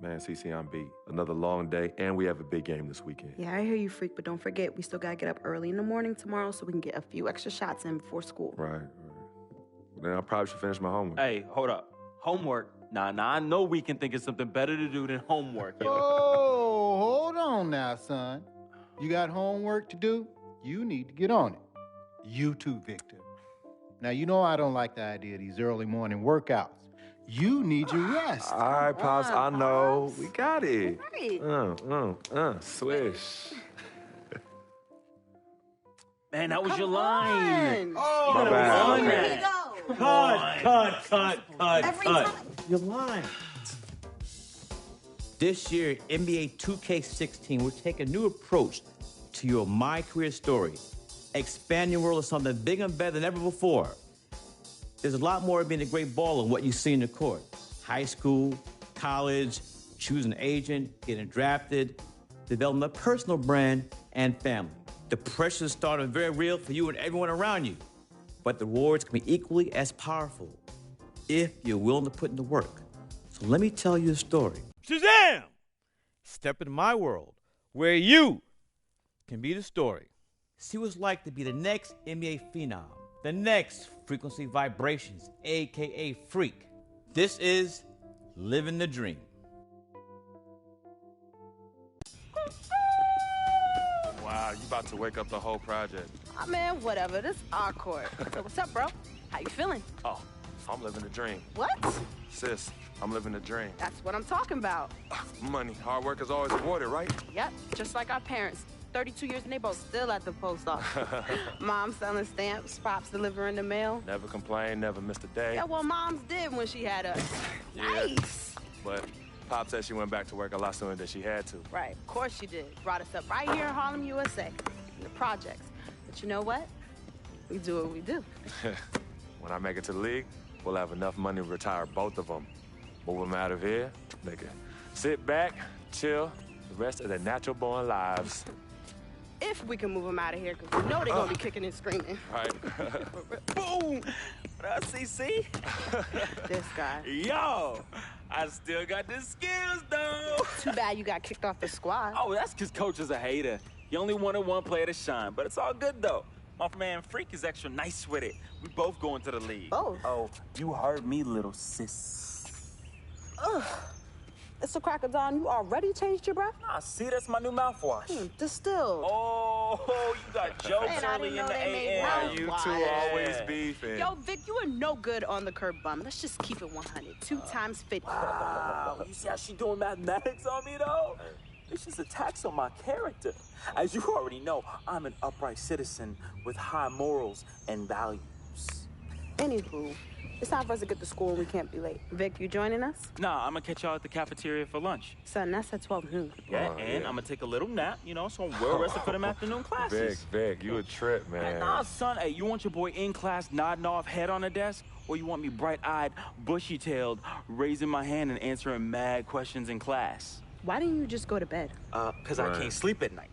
Man, CC, I'm beat. Another long day, and we have a big game this weekend. Yeah, I hear you, freak, but don't forget, we still gotta get up early in the morning tomorrow so we can get a few extra shots in before school. Right. Then I probably should finish my homework. Hey, hold up. Homework? Nah, I know we can think of something better to do than homework. Oh, hold on now, son. You got homework to do? You need to get on it. You too, Victor. Now, you know I don't like the idea of these early morning workouts. You need your rest. All right, Pops, I know. Pops. We got it. Right. Swish. Man, that was your line. Oh, My bad. Here we go. Cut. Your line. This year, NBA 2K16, we're taking a new approach to your MyCareer story. Expand your world of something bigger and better than ever before. There's a lot more of being a great baller than what you see in the court. High school, college, choosing an agent, getting drafted, developing a personal brand, and family. The pressure to start is very real for you and everyone around you. But the rewards can be equally as powerful if you're willing to put in the work. So let me tell you a story. Shazam! Step into my world where you can be the story. See what it's like to be the next NBA phenom, the next frequency vibrations, a.k.a. freak. This is Living the Dream. Wow, you about to wake up the whole project. Oh, man, whatever. This is our court. So what's up, bro? How you feeling? Oh, I'm living the dream. What? Sis, I'm living the dream. That's what I'm talking about. Money, hard work is always rewarded, right? Yep, just like our parents. 32 years and they both still at the post office. Mom selling stamps, Pops delivering the mail. Never complained, never missed a day. Yeah, well, Mom's did when she had us. Yeah. Nice. But Pop said she went back to work a lot sooner than she had to. Right, of course she did. Brought us up right here in Harlem, USA, in the projects. But you know what? We do what we do. When I make it to the league, we'll have enough money to retire both of them. Move them out of here, they can sit back, chill, the rest of their natural-born lives. If we can move them out of here, because we know they're going to be kicking and screaming. Right. Boom! What up, CC? This guy. Yo, I still got the skills, though. Too bad you got kicked off the squad. Oh, that's because Coach is a hater. You only wanted one player to shine, but it's all good, though. My man Freak is extra nice with it. We both going to the league. Both? Oh, you heard me, little sis. Ugh. It's a crack of dawn. You already changed your breath? Nah, see, that's my new mouthwash. Distilled. Oh, you got jokes Man, I early didn't in know the they made AM. You mouthwash. two always beefing. Yo, Vic, you are no good on the curb bum. Let's just keep it 100. 2 times 50. Wow, you see how she doing mathematics on me, though? It's just a tax on my character. As you already know, I'm an upright citizen with high morals and values. Anywho, it's time for us to get to school and we can't be late. Vic, you joining us? Nah, I'm gonna catch y'all at the cafeteria for lunch. Son, that's at 12 noon. Yeah, Oh, and yeah. I'm gonna take a little nap, so I'm well rested for them afternoon classes. Vic, you a trip, man. Nah, son, hey, you want your boy in class nodding off, head on the desk? Or you want me bright-eyed, bushy-tailed, raising my hand and answering mad questions in class? Why didn't you just go to bed? Because I can't sleep at night.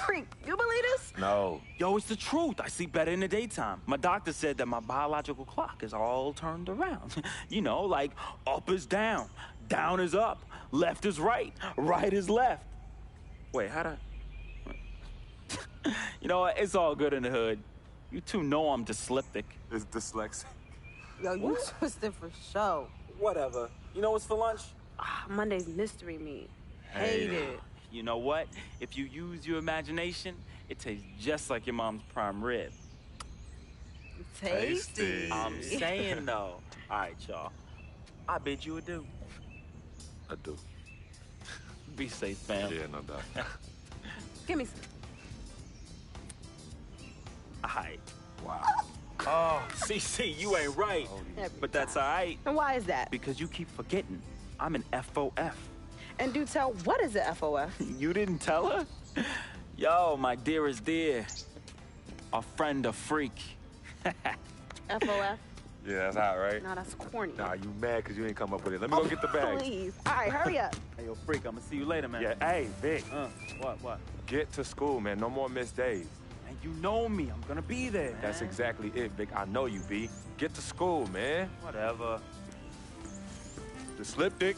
Freak, you believe this? No. Yo, it's the truth. I sleep better in the daytime. My doctor said that my biological clock is all turned around. Like up is down, down is up, left is right, right is left. Wait, how'd I... You know what? It's all good in the hood. You two know I'm dyslexic. It's dyslexic. Yo, you twisted for show. Whatever. You know what's for lunch? Monday's mystery meat. Hate it. You know what? If you use your imagination, it tastes just like your mom's prime rib. Tasty. I'm saying, though. All right, y'all. I bid you adieu. I do. Be safe, fam. Yeah, no doubt. Give me some. All right. Wow. Oh, CC, you ain't right. But that's all right. And why is that? Because you keep forgetting. I'm an FOF. And do tell, what is a FOF? You didn't tell her? Yo, my dearest dear. A friend, a freak. FOF? Yeah, that's hot, right? No, that's corny. Nah, you mad because you ain't come up with it. Let me go get the bag. Please. All right, hurry up. Hey, yo, freak, I'm gonna see you later, man. Yeah, hey, Vic. What? Get to school, man. No more missed days. And you know me. I'm gonna be there, man. That's exactly it, Vic. I know you, B. Get to school, man. Whatever. The slip dick.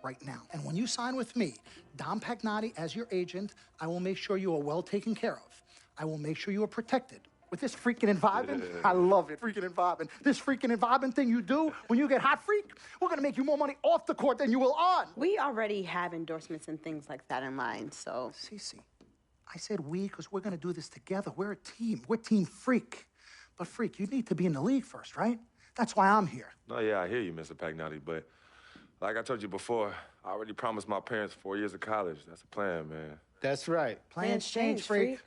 right now. And when you sign with me, Dom Pagnotti as your agent, I will make sure you are well taken care of. I will make sure you are protected. With this freaking environment, I love it, freaking environment. This freaking environment thing you do when you get hot freak, we're gonna make you more money off the court than you will on. We already have endorsements and things like that in line, so. Cece, I said we because we're gonna do this together. We're a team. We're Team Freak. But Freak, you need to be in the league first, right? That's why I'm here. No, yeah, I hear you, Mr. Pagnotti, but like I told you before, I already promised my parents 4 years of college. That's a plan, man. That's right. Plans change, Freak.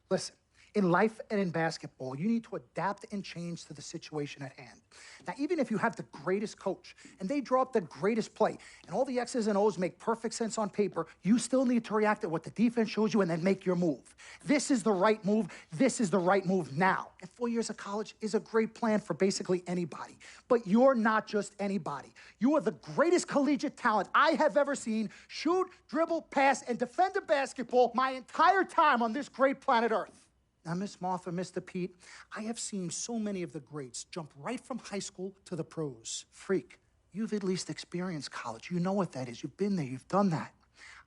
Listen. In life and in basketball, you need to adapt and change to the situation at hand. Now, even if you have the greatest coach and they draw up the greatest play and all the X's and O's make perfect sense on paper, you still need to react to what the defense shows you and then make your move. This is the right move. This is the right move now. And 4 years of college is a great plan for basically anybody. But you're not just anybody. You are the greatest collegiate talent I have ever seen shoot, dribble, pass, and defend a basketball my entire time on this great planet Earth. Now, Miss Martha, Mr. Pete, I have seen so many of the greats jump right from high school to the pros. Freak, you've at least experienced college. You know what that is. You've been there. You've done that.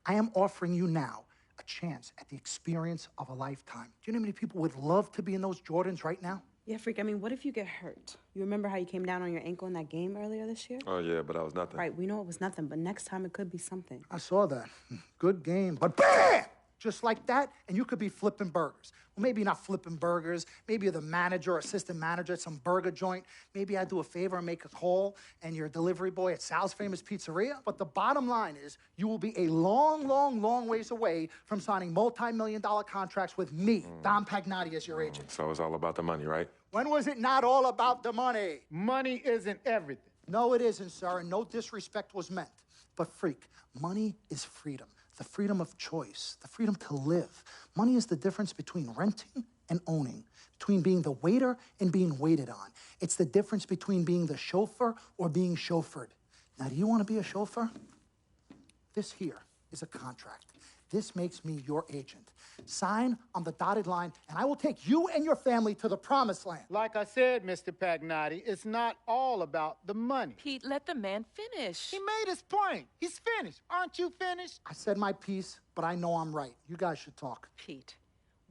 I am offering you now a chance at the experience of a lifetime. Do you know how many people would love to be in those Jordans right now? Yeah, Freak, I mean, what if you get hurt? You remember how you came down on your ankle in that game earlier this year? Oh, yeah, but that was nothing. Right, we know it was nothing, but next time it could be something. I saw that. Good game. But bam! Just like that, and you could be flipping burgers. Well, maybe not flipping burgers. Maybe you're the manager or assistant manager at some burger joint. Maybe I do a favor and make a call, and you're a delivery boy at Sal's Famous Pizzeria. But the bottom line is you will be a long, long, long ways away from signing multi-million-dollar contracts with me, Dom Pagnotti, as your agent. So it's all about the money, right? When was it not all about the money? Money isn't everything. No, it isn't, sir, and no disrespect was meant. But Freak, money is freedom. The freedom of choice, the freedom to live. Money is the difference between renting and owning, between being the waiter and being waited on. It's the difference between being the chauffeur or being chauffeured. Now, do you want to be a chauffeur? This here is a contract. This makes me your agent. Sign on the dotted line, and I will take you and your family to the promised land. Like I said, Mr. Pagnotti, it's not all about the money. Pete, let the man finish. He made his point. He's finished. Aren't you finished? I said my piece, but I know I'm right. You guys should talk. Pete,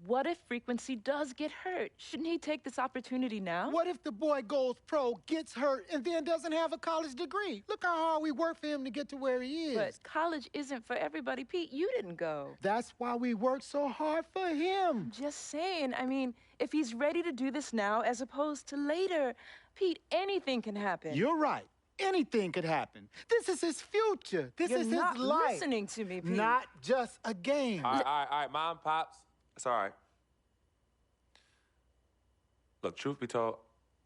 what if Frequency does get hurt? Shouldn't he take this opportunity now? What if the boy goes pro, gets hurt, and then doesn't have a college degree? Look how hard we work for him to get to where he is. But college isn't for everybody. Pete, you didn't go. That's why we work so hard for him. Just saying. I mean, if he's ready to do this now as opposed to later, Pete, anything can happen. You're right. Anything could happen. This is his future. This You're is not his life. listening to me, Pete. Not just a game. All right, Mom, Pops. It's all right. Look, truth be told,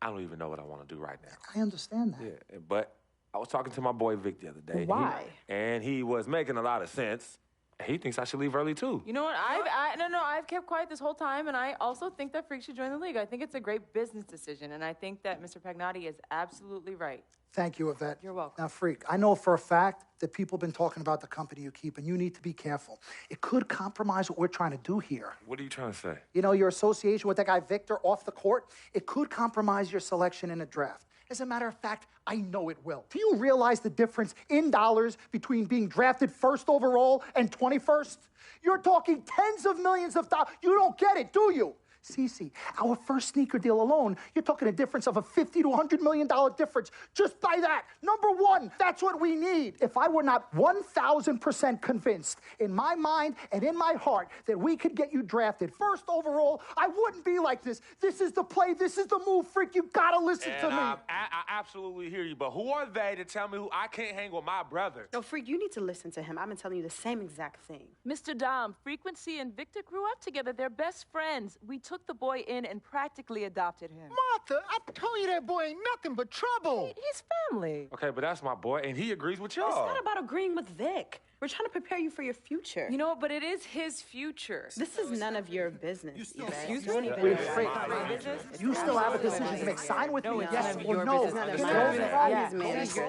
I don't even know what I want to do right now. I understand that. Yeah, but I was talking to my boy Vic the other day. Why? And he was making a lot of sense. He thinks I should leave early, too. You know what? I've kept quiet this whole time, and I also think that Freak should join the league. I think it's a great business decision, and I think that Mr. Pagnotti is absolutely right. Thank you, Yvette. You're welcome. Now, Freak, I know for a fact that people have been talking about the company you keep, and you need to be careful. It could compromise what we're trying to do here. What are you trying to say? You know, your association with that guy Victor off the court, it could compromise your selection in a draft. As a matter of fact, I know it will. Do you realize the difference in dollars between being drafted first overall and 21st? You're talking tens of millions of dollars. You don't get it, do you? Cece, our first sneaker deal alone, you're talking a difference of a $50 to $100 million difference just by that. Number one, that's what we need. If I were not 1,000% convinced in my mind and in my heart that we could get you drafted first overall, I wouldn't be like this. This is the play. This is the move, Freak. You gotta listen to me. I absolutely hear you, but who are they to tell me who I can't hang with my brother? No, Freak, you need to listen to him. I've been telling you the same exact thing. Mr. Dom, Frequency and Victor grew up together. They're best friends. We took the boy in and practically adopted him. Martha, I told you that boy ain't nothing but trouble. He's family. Okay, but that's my boy, and he agrees with It's y'all. not about agreeing with Vic. We're trying to prepare you for your future. You know what? But it is his future. This is none of your business. Excuse Don't me? even Wait, know. Freak, you still have a decision to make. Sign with me, yes or no. It's none of Can your I- business. Yeah. His manager.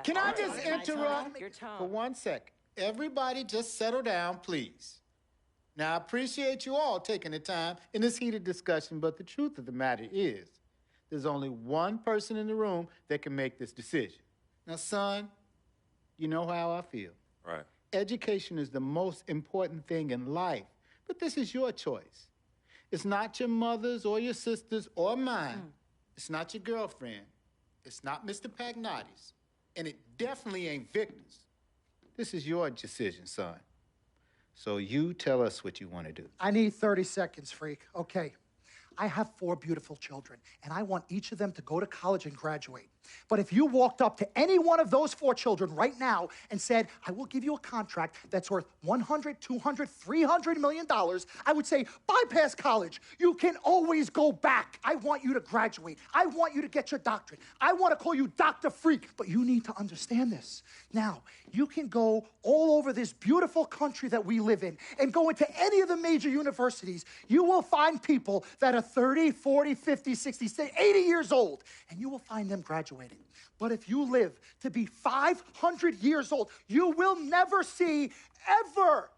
Can I just interrupt Your tone. for 1 second? Everybody just settle down, please. Now, I appreciate you all taking the time in this heated discussion, but the truth of the matter is there's only one person in the room that can make this decision. Now, son, you know how I feel. Right. Education is the most important thing in life, but this is your choice. It's not your mother's or your sister's or mine. It's not your girlfriend. It's not Mr. Pagnotti's. And it definitely ain't Victor's. This is your decision, son. So you tell us what you want to do. I need 30 seconds, freak. Okay. I have 4 beautiful children, and I want each of them to go to college and graduate. But if you walked up to any one of those 4 children right now and said, I will give you a contract that's worth $100, $200, $300 million, I would say, bypass college. You can always go back. I want you to graduate. I want you to get your doctorate. I want to call you Dr. Freak, but you need to understand this. Now, you can go all over this beautiful country that we live in and go into any of the major universities. You will find people that are 30, 40, 50, 60, 80 years old, and you will find them graduating. But if you live to be 500 years old, you will never see ever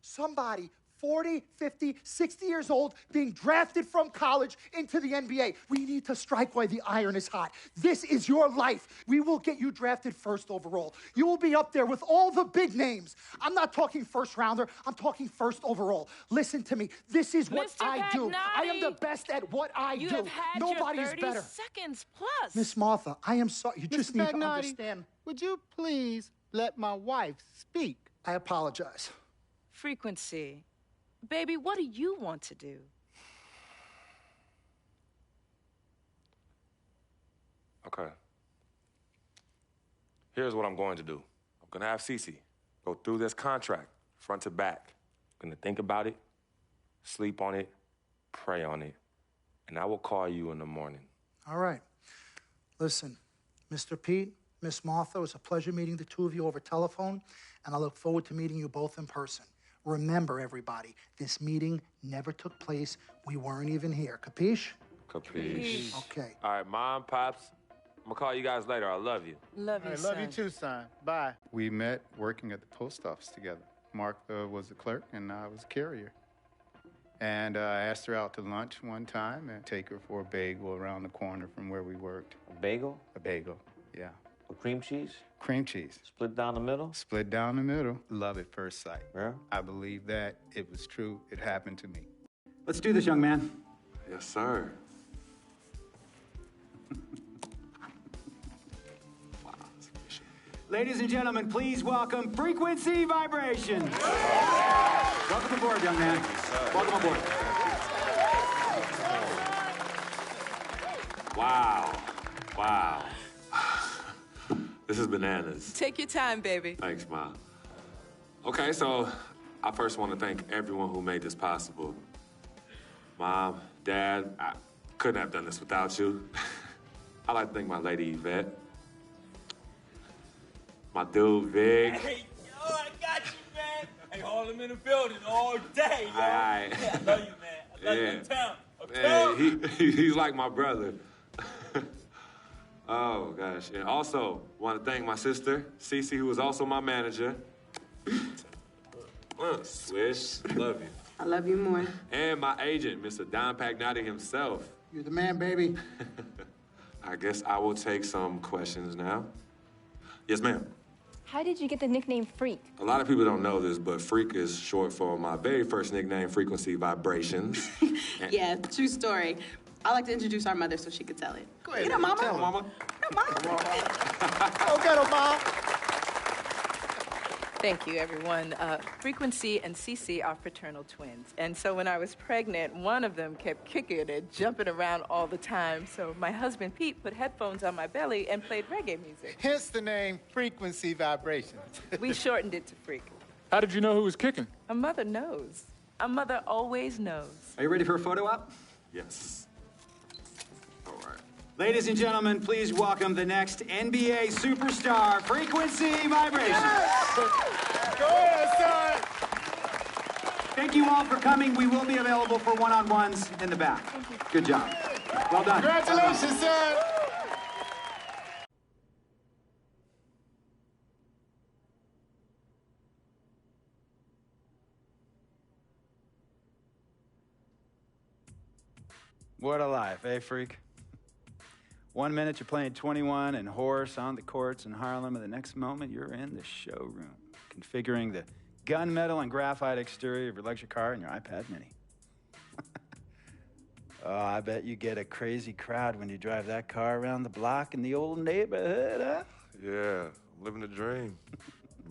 somebody 40, 50, 60 years old being drafted from college into the NBA. We need to strike while the iron is hot. This is your life. We will get you drafted first overall. You will be up there with all the big names. I'm not talking first rounder. I'm talking first overall. Listen to me. This is what Mr. I do. I am the Pagnotti, best at what I you do. have had Nobody your is 30 better. seconds plus. Miss Martha, I am sorry. You just Mr. need to Pagnotti, understand. would you please let my wife speak? I apologize. Frequency. Baby, what do you want to do? Okay. Here's what I'm going to do. I'm going to have Cece go through this contract, front to back. I'm going to think about it, sleep on it, pray on it, and I will call you in the morning. All right. Listen, Mr. Pete, Miss Martha, it was a pleasure meeting the two of you over telephone, and I look forward to meeting you both in person. Remember, everybody, this meeting never took place. We weren't even here. Capiche? Capiche. Okay. All right, Mom, Pops, I'm going to call you guys later. I love you. Love you, I son. love you too, son. Bye. We met working at the post office together. Mark was the clerk, and I was a carrier. And I asked her out to lunch one time and take her for a bagel around the corner from where we worked. A bagel? A bagel, yeah. With cream cheese? Cream cheese. Split down the middle? Split down the middle. Love at first sight. Yeah? I believe that it was true. It happened to me. Let's do this, young man. Yes, sir. Ladies and gentlemen, please welcome Frequency Vibrations. Welcome aboard, young man. Welcome aboard. Wow. Wow. This is bananas. Take your time, baby. Thanks, Mom. Okay, so I first want to thank everyone who made this possible. Mom, Dad, I couldn't have done this without you. I'd like to thank my lady Yvette, my dude Vic. Hey, yo, I got you, man. Hey, hold him in the building all day, yo. Aye. Yeah, I love you, man. I love you in town. Man, he's like my brother. Oh, gosh. And also, want to thank my sister, Cece, who is also my manager. Swish, love you. I love you more. And my agent, Mr. Don Pagnotti himself. You're the man, baby. I guess I will take some questions now. Yes, ma'am. How did you get the nickname Freak? A lot of people don't know this, but Freak is short for my very first nickname, Frequency Vibrations. Yeah, true story. I like to introduce our mother so she could tell it. Go ahead. Get her, Mama. Tell her, Mama. Get her, Mama. Go get her, Mom. Thank you, everyone. Frequency and Cece are fraternal twins. And so when I was pregnant, one of them kept kicking and jumping around all the time. So my husband, Pete, put headphones on my belly and played reggae music. Hence the name Frequency Vibrations. We shortened it to Freak. How did you know who was kicking? A mother knows. A mother always knows. Are you ready for a photo op? Yes. All right. Ladies and gentlemen, please welcome the next NBA superstar, Frequency Vibrations. Go ahead, son. Thank you all for coming. We will be available for one-on-ones in the back. Good job. Well done. Congratulations, son. What a life, eh, Freak? 1 minute you're playing 21 and horse on the courts in Harlem, and the next moment you're in the showroom, configuring the gunmetal and graphite exterior of your luxury car and your iPad mini. Oh, I bet you get a crazy crowd when you drive that car around the block in the old neighborhood, huh? Yeah, I'm living the dream.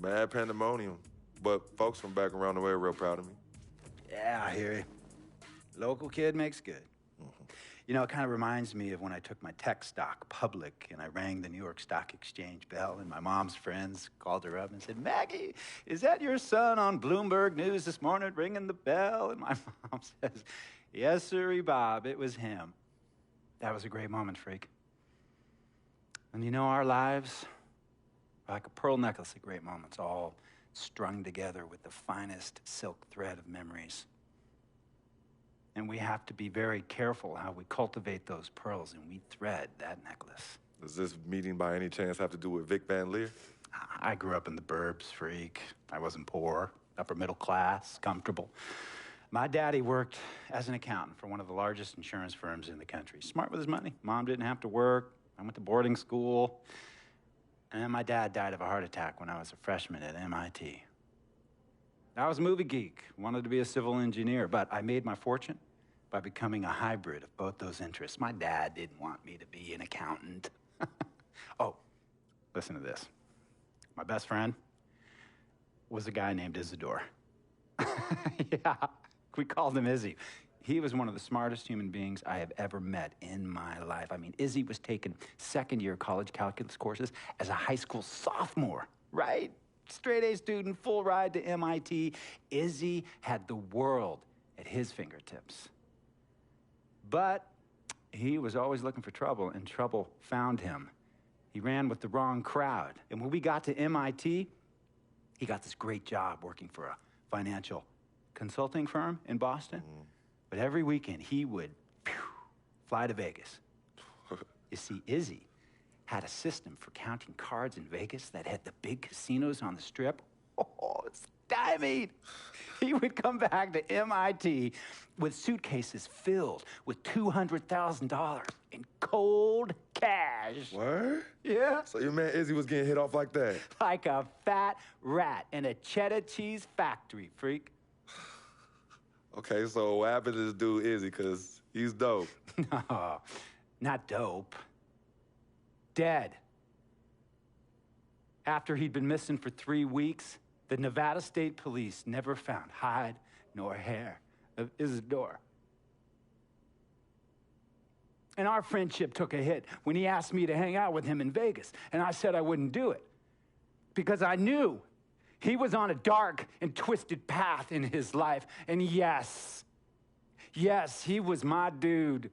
Mad pandemonium. But folks from back around the way are real proud of me. Yeah, I hear you. Local kid makes good. You know, it kind of reminds me of when I took my tech stock public and I rang the New York Stock Exchange bell, and my mom's friends called her up and said, "Maggie, is that your son on Bloomberg News this morning ringing the bell?" And my mom says, "Yes, sirree, Bob, it was him." That was a great moment, freak. And you know, our lives are like a pearl necklace of great moments, all strung together with the finest silk thread of memories. And we have to be very careful how we cultivate those pearls and we thread that necklace. Does this meeting by any chance have to do with Vic Van Leer? I grew up in the burbs, freak. I wasn't poor, upper middle class, comfortable. My daddy worked as an accountant for one of the largest insurance firms in the country. Smart with his money. Mom didn't have to work. I went to boarding school. And then my dad died of a heart attack when I was a freshman at MIT. I was a movie geek, wanted to be a civil engineer, but I made my fortune by becoming a hybrid of both those interests. My dad didn't want me to be an accountant. Oh, listen to this. My best friend was a guy named Isidore. Yeah, we called him Izzy. He was one of the smartest human beings I have ever met in my life. I mean, Izzy was taking second-year college calculus courses as a high school sophomore, right? Straight-A student, full ride to MIT. Izzy had the world at his fingertips. But he was always looking for trouble, and trouble found him. He ran with the wrong crowd. And when we got to MIT, he got this great job working for a financial consulting firm in Boston. But every weekend, he would fly to Vegas. You see, Izzy had a system for counting cards in Vegas that had the big casinos on the Strip. Oh, it's stymied. He would come back to MIT with suitcases filled with $200,000 in cold cash. What? Yeah. So your man Izzy was getting hit off like that? Like a fat rat in a cheddar cheese factory, freak. Okay, so what happened to this dude Izzy? Because he's dope. No, not dope. Dead. After he'd been missing for 3 weeks, the Nevada State Police never found hide nor hair of Isidore. And our friendship took a hit when he asked me to hang out with him in Vegas, and I said I wouldn't do it because I knew he was on a dark and twisted path in his life. And yes, he was my dude.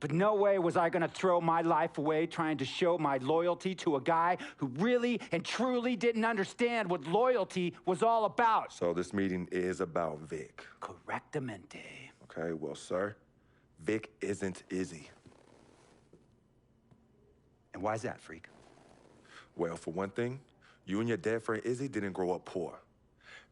But no way was I gonna throw my life away trying to show my loyalty to a guy who really and truly didn't understand what loyalty was all about. So this meeting is about Vic. Correctamente. Okay, well, sir, Vic isn't Izzy. And why's that, freak? Well, for one thing, you and your dead friend Izzy didn't grow up poor.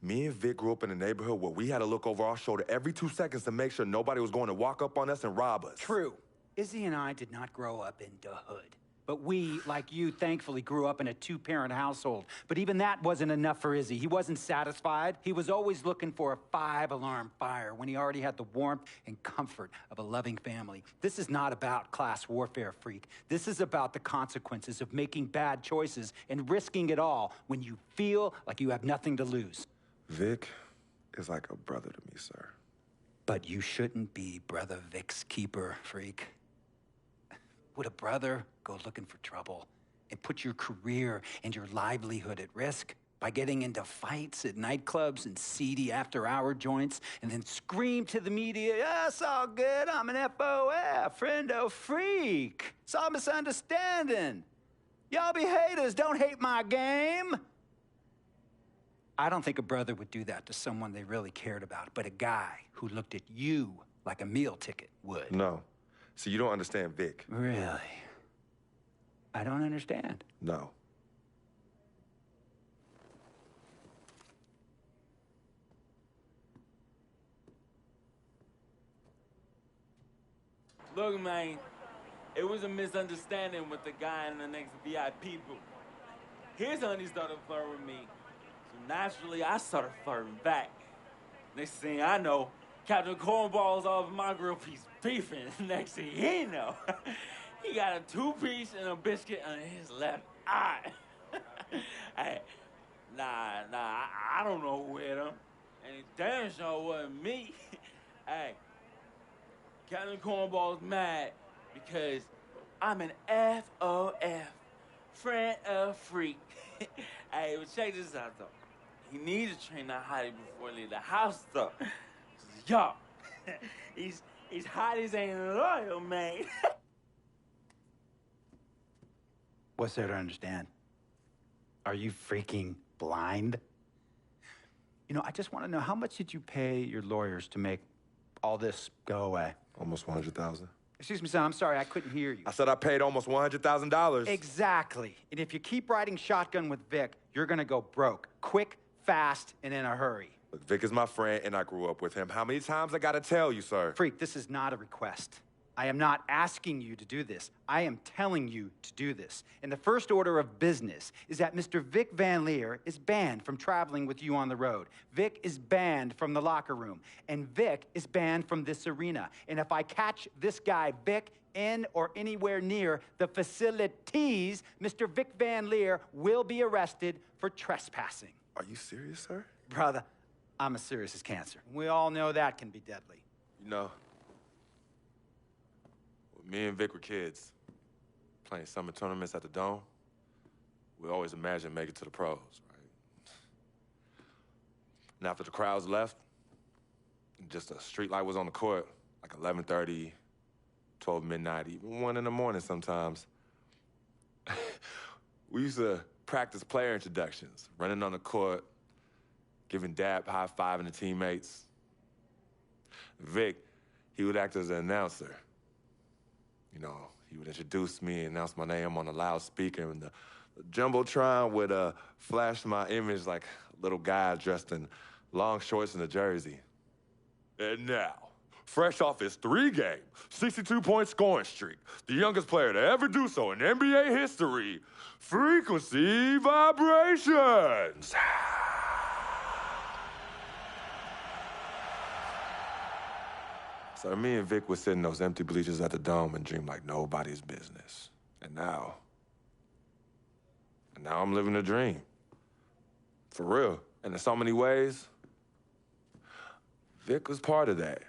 Me and Vic grew up in a neighborhood where we had to look over our shoulder every 2 seconds to make sure nobody was going to walk up on us and rob us. True. Izzy and I did not grow up in the hood. But we, like you, thankfully grew up in a 2-parent household. But even that wasn't enough for Izzy. He wasn't satisfied. He was always looking for a 5-alarm fire when he already had the warmth and comfort of a loving family. This is not about class warfare, freak. This is about the consequences of making bad choices and risking it all when you feel like you have nothing to lose. Vic is like a brother to me, sir. But you shouldn't be Brother Vic's keeper, freak. Would a brother go looking for trouble and put your career and your livelihood at risk by getting into fights at nightclubs and seedy after-hour joints and then scream to the media, "Yeah, it's all good, I'm an FOF, friendo freak. It's all misunderstanding. Y'all be haters, don't hate my game." I don't think a brother would do that to someone they really cared about, but a guy who looked at you like a meal ticket would. No. See, you don't understand Vic. Really? I don't understand. No. Look, man, It was a misunderstanding with the guy in the next VIP booth. His honey started flirting with me, so naturally I started flirting back. Next thing I know, Captain Cornball's off my grill piece beefing. Next thing he know, he got a 2-piece and a biscuit on his left eye. Hey, I don't know who hit him, and it damn sure wasn't me. Hey, Captain Cornball's mad because I'm an FOF, friend of freak. Hey, but check this out, though. He needs to train that hottie before he leave the house, though. Yo, he's hotties ain't loyal, man. What's there to understand? Are you freaking blind? You know, I just want to know, how much did you pay your lawyers to make all this go away? Almost $100,000. Excuse me, son, I'm sorry, I couldn't hear you. I said I paid almost $100,000. Exactly. And if you keep riding shotgun with Vic, you're gonna go broke. Quick, fast, and in a hurry. Look, Vic is my friend, and I grew up with him. How many times I gotta tell you, sir? Freak, this is not a request. I am not asking you to do this. I am telling you to do this. And the first order of business is that Mr. Vic Van Leer is banned from traveling with you on the road. Vic is banned from the locker room. And Vic is banned from this arena. And if I catch this guy, Vic, in or anywhere near the facilities, Mr. Vic Van Leer will be arrested for trespassing. Are you serious, sir? Brother, I'm as serious as cancer. We all know that can be deadly. You know, when me and Vic were kids, playing summer tournaments at the Dome, we always imagined making it to the pros, right? And after the crowds left, just a street light was on the court, like 11:30, 12 midnight, even 1 in the morning sometimes. We used to practice player introductions, running on the court, giving dap, high-fiving the teammates. Vic, he would act as an announcer. You know, he would introduce me, announce my name on a loudspeaker, and the Jumbotron would flash my image like a little guy dressed in long shorts and a jersey. And now, fresh off his 3-game, 62-point scoring streak, the youngest player to ever do so in NBA history, Frequency Vibrations. So me and Vic would sit in those empty bleachers at the Dome and dream like nobody's business. And now I'm living a dream. For real. And in so many ways, Vic was part of that.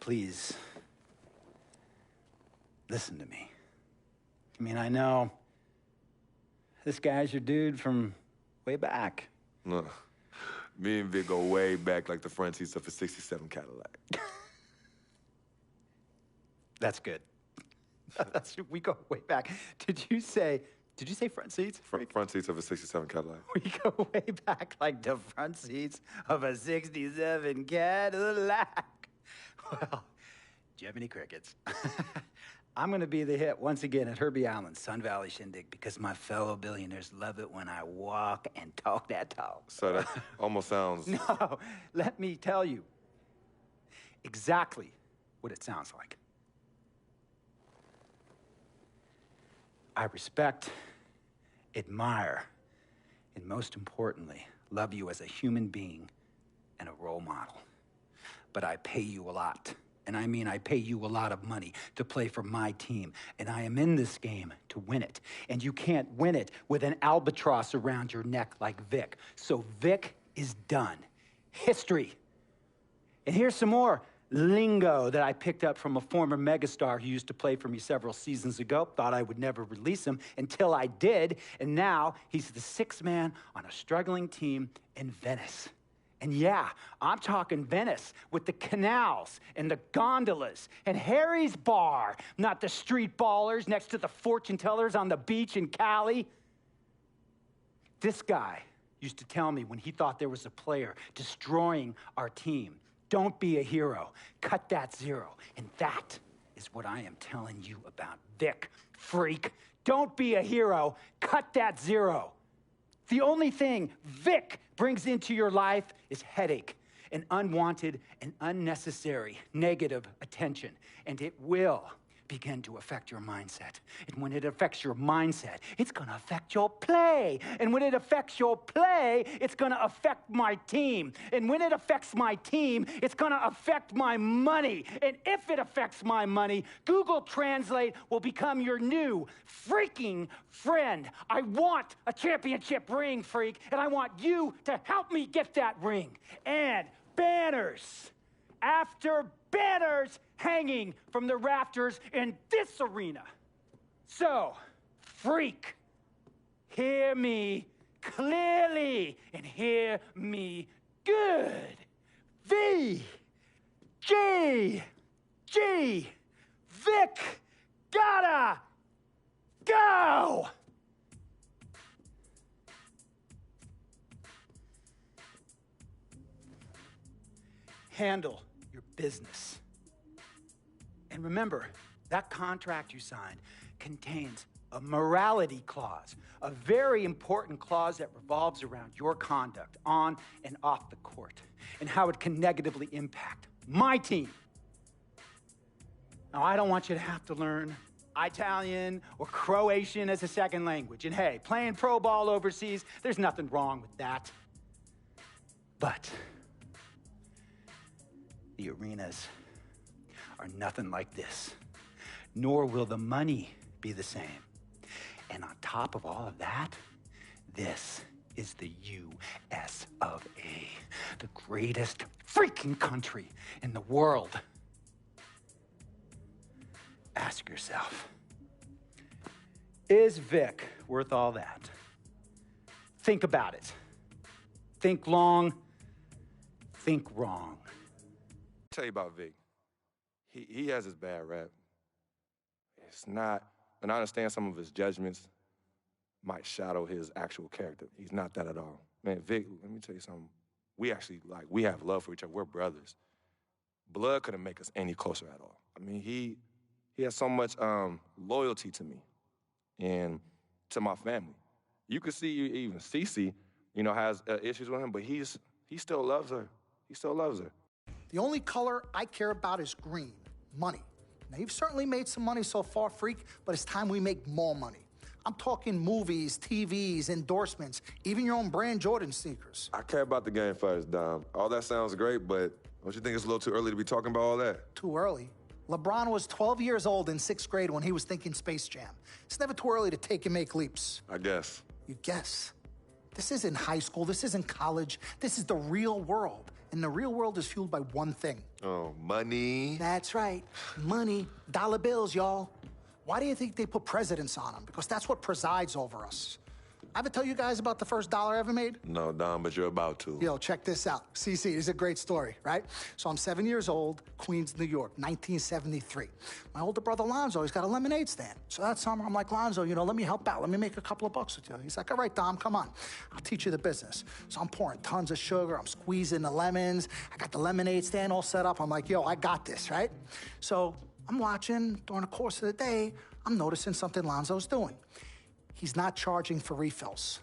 Please, listen to me. I mean, I know this guy's your dude from way back. Look, me and Vic go way back like the front seats of a 67 Cadillac. That's good. We go way back. Did you say front seats? Front seats of a 67 Cadillac. We go way back like the front seats of a 67 Cadillac. Well, do you have any crickets? I'm going to be the hit once again at Herbie Allen's Sun Valley Shindig because my fellow billionaires love it when I walk and talk that talk. So that almost sounds... No, let me tell you exactly what it sounds like. I respect, admire, and most importantly, love you as a human being and a role model. But I pay you a lot. And I mean, I pay you a lot of money to play for my team. And I am in this game to win it. And you can't win it with an albatross around your neck like Vic. So Vic is done. History. And here's some more lingo that I picked up from a former megastar who used to play for me several seasons ago. Thought I would never release him until I did. And now he's the 6th man on a struggling team in Venice. And yeah, I'm talking Venice with the canals and the gondolas and Harry's bar, not the street ballers next to the fortune tellers on the beach in Cali. This guy used to tell me when he thought there was a player destroying our team, don't be a hero, cut that zero. And that is what I am telling you about Vic, freak. Don't be a hero, cut that zero. The only thing Vic brings into your life is headache and unwanted and unnecessary negative attention, and it will begin to affect your mindset. And when it affects your mindset, it's going to affect your play. And when it affects your play, it's going to affect my team. And when it affects my team, it's going to affect my money. And if it affects my money, Google Translate will become your new freaking friend. I want a championship ring, freak, and I want you to help me get that ring. And banners after banners hanging from the rafters in this arena. So, freak, hear me clearly and hear me good. V, G, Vic, gotta go! Handle your business. And remember, that contract you signed contains a morality clause, a very important clause that revolves around your conduct on and off the court, and how it can negatively impact my team. Now, I don't want you to have to learn Italian or Croatian as a second language. And hey, playing pro ball overseas, there's nothing wrong with that. But the arenas are nothing like this, nor will the money be the same. And on top of all of that, this is the U.S. of A., the greatest freaking country in the world. Ask yourself, is Vic worth all that? Think about it. Think long, think wrong. Tell you about Vic. He has his bad rap. It's not, and I understand some of his judgments might shadow his actual character. He's not that at all. Man, Vic, let me tell you something. We actually, we have love for each other. We're brothers. Blood couldn't make us any closer at all. I mean, he has so much loyalty to me and to my family. You could see even Cece, has issues with him, but he still loves her. He still loves her. The only color I care about is green, money. Now, you've certainly made some money so far, freak, but it's time we make more money. I'm talking movies, TVs, endorsements, even your own brand Jordan sneakers. I care about the game first, Dom. All that sounds great, but don't you think it's a little too early to be talking about all that? Too early? LeBron was 12 years old in 6th grade when he was thinking Space Jam. It's never too early to take and make leaps. I guess. You guess? This isn't high school. This isn't college. This is the real world. And the real world is fueled by one thing. Oh, money. That's right. Money. Dollar bills, y'all. Why do you think they put presidents on them? Because that's what presides over us. I ever tell you guys about the first dollar I ever made? No, Dom, but you're about to. Yo, check this out. CC, this is a great story, right? So I'm 7 years old, Queens, New York, 1973. My older brother, Lonzo, he's got a lemonade stand. So that summer, I'm like, Lonzo, let me help out. Let me make a couple of bucks with you. He's like, all right, Dom, come on. I'll teach you the business. So I'm pouring tons of sugar. I'm squeezing the lemons. I got the lemonade stand all set up. I'm like, yo, I got this, right? So I'm watching during the course of the day. I'm noticing something Lonzo's doing. He's not charging for refills.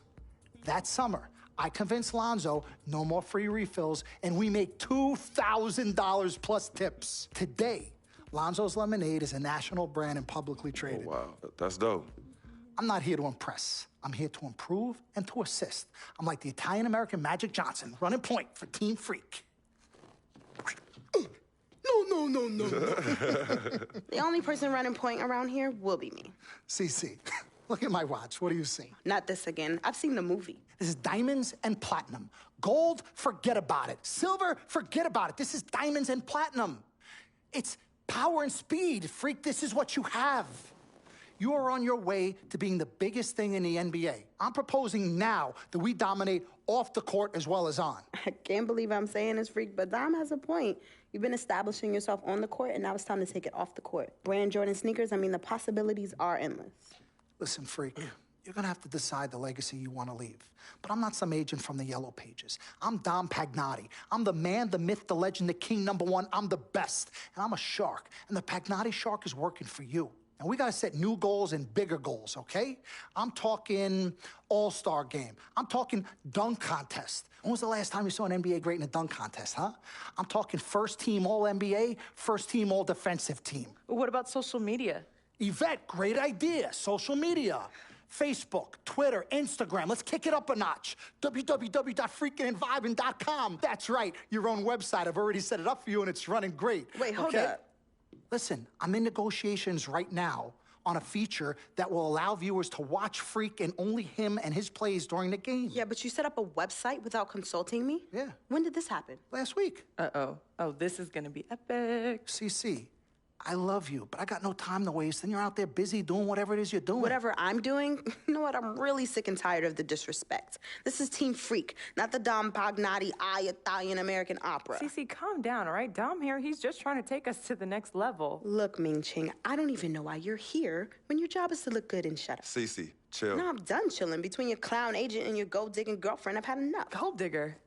That summer, I convinced Lonzo no more free refills, and we make $2,000 plus tips. Today, Lonzo's Lemonade is a national brand and publicly traded. Oh, wow. That's dope. I'm not here to impress. I'm here to improve and to assist. I'm like the Italian-American Magic Johnson, running point for Team Freak. No. The only person running point around here will be me. CC, look at my watch. What do you see? Not this again. I've seen the movie. This is diamonds and platinum. Gold, forget about it. Silver, forget about it. This is diamonds and platinum. It's power and speed. Freak, this is what you have. You are on your way to being the biggest thing in the NBA. I'm proposing now that we dominate off the court as well as on. I can't believe I'm saying this, Freak, but Dom has a point. You've been establishing yourself on the court, and now it's time to take it off the court. Brand Jordan sneakers, the possibilities are endless. Listen, Freak, you're gonna have to decide the legacy you want to leave. But I'm not some agent from the Yellow Pages. I'm Dom Pagnotti. I'm the man, the myth, the legend, the king, #1. I'm the best. And I'm a shark. And the Pagnotti shark is working for you. And we gotta set new goals and bigger goals, okay? I'm talking all-star game. I'm talking dunk contest. When was the last time you saw an NBA great in a dunk contest, huh? I'm talking first team All-NBA, first team All-Defensive team. What about social media? Yvette, great idea. Social media. Facebook, Twitter, Instagram. Let's kick it up a notch. www.freakingandvibing.com. That's right, your own website. I've already set it up for you and it's running great. Wait, hold okay? up. Listen, I'm in negotiations right now on a feature that will allow viewers to watch Freak and only him and his plays during the game. Yeah, but you set up a website without consulting me? Yeah. When did this happen? Last week. Uh-oh. Oh, this is gonna be epic. CC, I love you, but I got no time to waste, and you're out there busy doing whatever it is you're doing. Whatever I'm doing, you know what? I'm really sick and tired of the disrespect. This is Team Freak, not the Dom Pagnotti Italian-American opera. Cece, calm down, all right? Dom here, he's just trying to take us to the next level. Look, Ming Ching, I don't even know why you're here when your job is to look good and shut up. Cece, chill. No, I'm done chilling. Between your clown agent and your gold-digging girlfriend, I've had enough. Gold digger.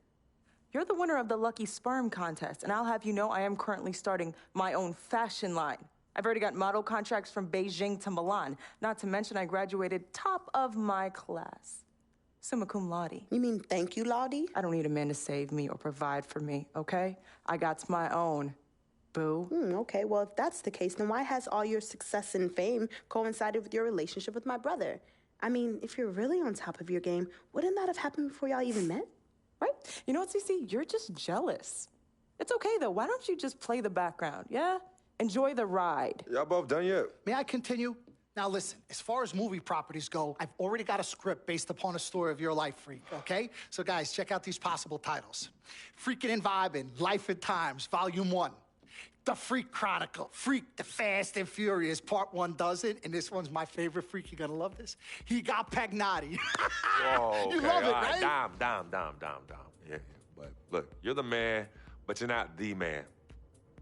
You're the winner of the Lucky Sperm contest, and I'll have you know I am currently starting my own fashion line. I've already got model contracts from Beijing to Milan, not to mention I graduated top of my class. Summa cum laude. You mean thank you, Laude? I don't need a man to save me or provide for me, okay? I got my own, boo. Okay, well, if that's the case, then why has all your success and fame coincided with your relationship with my brother? I mean, if you're really on top of your game, wouldn't that have happened before y'all even met? Right? You know what, Cece? You're just jealous. It's okay, though. Why don't you just play the background, yeah? Enjoy the ride. Y'all both done yet? May I continue? Now listen, as far as movie properties go, I've already got a script based upon a story of your life, Freak, okay? So guys, check out these possible titles. Freaking and Vibing, Life and Times, Volume 1. The Freak Chronicle, Freak the Fast and Furious, Part 1 does it, and this one's my favorite, Freak, you're gonna love this. He got Pagnotti. Whoa, You okay, love it, all right? Dom. Yeah, but look, you're the man, but you're not the man.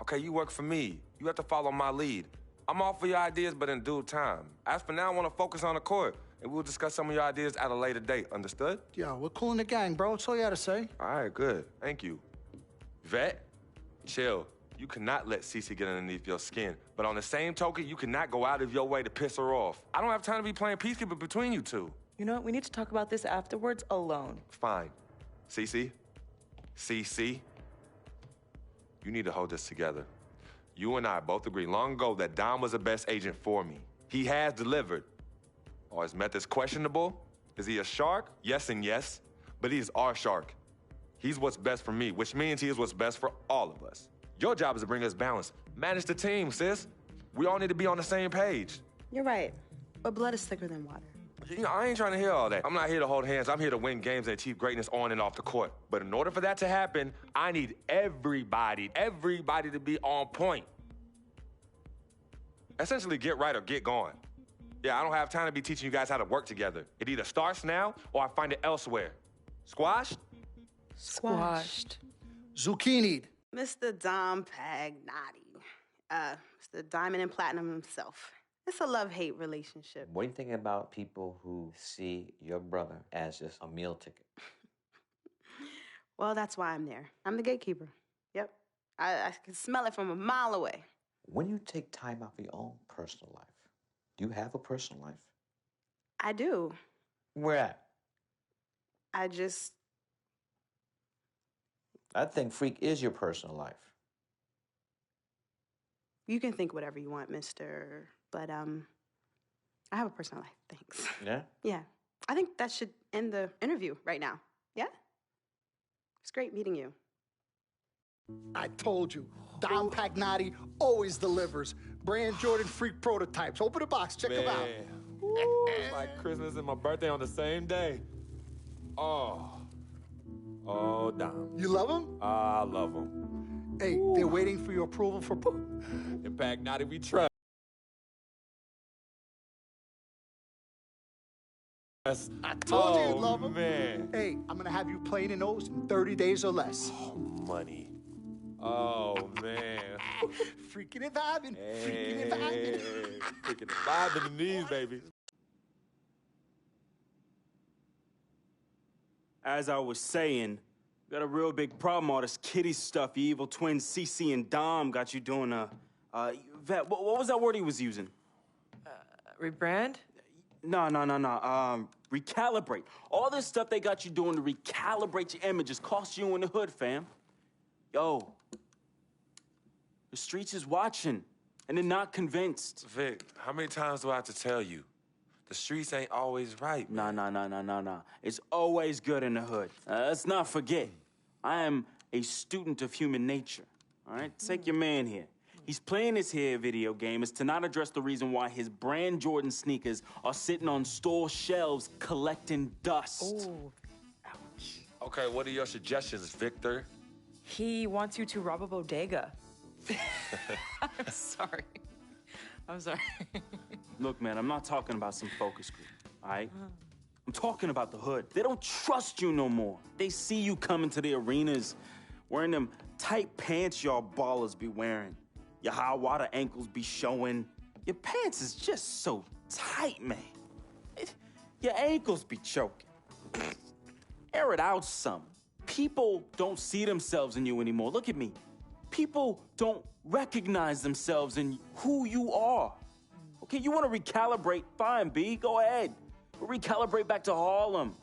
Okay, you work for me. You have to follow my lead. I'm all for your ideas, but in due time. As for now, I want to focus on the court, and we'll discuss some of your ideas at a later date. Understood? Yo, we're cool in the gang, bro. That's all you gotta say. All right, good. Thank you. Vet, chill. You cannot let Cece get underneath your skin. But on the same token, you cannot go out of your way to piss her off. I don't have time to be playing peacekeeper between you two. You know what? We need to talk about this afterwards alone. Fine. Cece, you need to hold this together. You and I both agreed long ago that Dom was the best agent for me. He has delivered. Are his methods questionable? Is he a shark? Yes and yes. But he is our shark. He's what's best for me, which means he is what's best for all of us. Your job is to bring us balance. Manage the team, sis. We all need to be on the same page. You're right, but blood is thicker than water. You know, I ain't trying to hear all that. I'm not here to hold hands. I'm here to win games and achieve greatness on and off the court. But in order for that to happen, I need everybody to be on point. Essentially, get right or get gone. Yeah, I don't have time to be teaching you guys how to work together. It either starts now or I find it elsewhere. Squashed? Squashed. Zucchini'd. Mr. Dom Pagnotti. Mr. Diamond and Platinum himself. It's a love-hate relationship. What do you think about people who see your brother as just a meal ticket? Well, that's why I'm there. I'm the gatekeeper. Yep. I can smell it from a mile away. When you take time out for your own personal life, do you have a personal life? I do. Where at? I think Freak is your personal life. You can think whatever you want, mister. But, I have a personal life, thanks. Yeah? Yeah. I think that should end the interview right now. Yeah? It's great meeting you. I told you, Dom Pagnotti always delivers. Brand Jordan Freak prototypes. Open the box, check them out. Ooh, it's like Christmas and my birthday on the same day. Oh, Dom. You love them? I love them. Hey, they're waiting for your approval for... In Pagnotti, we trust. I told you you'd love them. Man. Hey, I'm gonna have you playing in those in 30 days or less. Oh, money. Oh, man. Freaking and vibing. Freaking and Hey, vibing. freaking and vibing in these, baby. As I was saying, got a real big problem. All this kitty stuff. You evil twins, Cece and Dom, got you doing Vet, what was that word he was using? Rebrand? No. Recalibrate. All this stuff they got you doing to recalibrate your image is cost you in the hood, fam. Yo, the streets is watching, and they're not convinced. Vic, how many times do I have to tell you? The streets ain't always right, man. Nah. It's always good in the hood. Let's not forget, I am a student of human nature, all right? Take your man here. He's playing this here video game is to not address the reason why his brand Jordan sneakers are sitting on store shelves collecting dust. Ooh, ouch. Okay, what are your suggestions, Victor? He wants you to rob a bodega. I'm sorry. Look, man, I'm not talking about some focus group, all right? I'm talking about the hood. They don't trust you no more. They see you coming to the arenas wearing them tight pants y'all ballers be wearing. Your high water ankles be showing. Your pants is just so tight, man. Your ankles be choking. Air it out some. People don't see themselves in you anymore. Look at me. People don't recognize themselves in who you are. Okay, you want to recalibrate? Fine, B, go ahead. But recalibrate back to Harlem.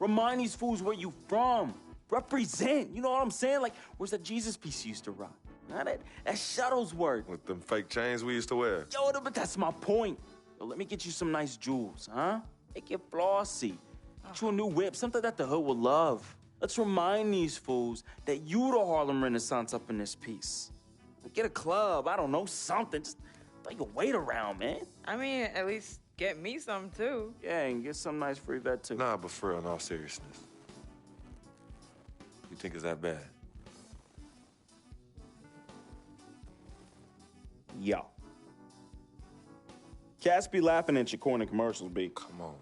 Remind these fools where you from. Represent, you know what I'm saying? Like, where's that Jesus piece you used to rock? Now that Shuttlesworth. With them fake chains we used to wear. Yo, but that's my point. Yo, let me get you some nice jewels, huh? Make you flossy. Get you a new whip, something that the hood will love. Let's remind these fools that you the Harlem Renaissance up in this piece. Get a club, I don't know, something. Just throw your weight around, man. I mean, at least get me some, too. Yeah, and get some nice free vet, too. Nah, but for real, in all seriousness. You think it's that bad? Yo. Cats be laughing at your corny commercials, B. Come on.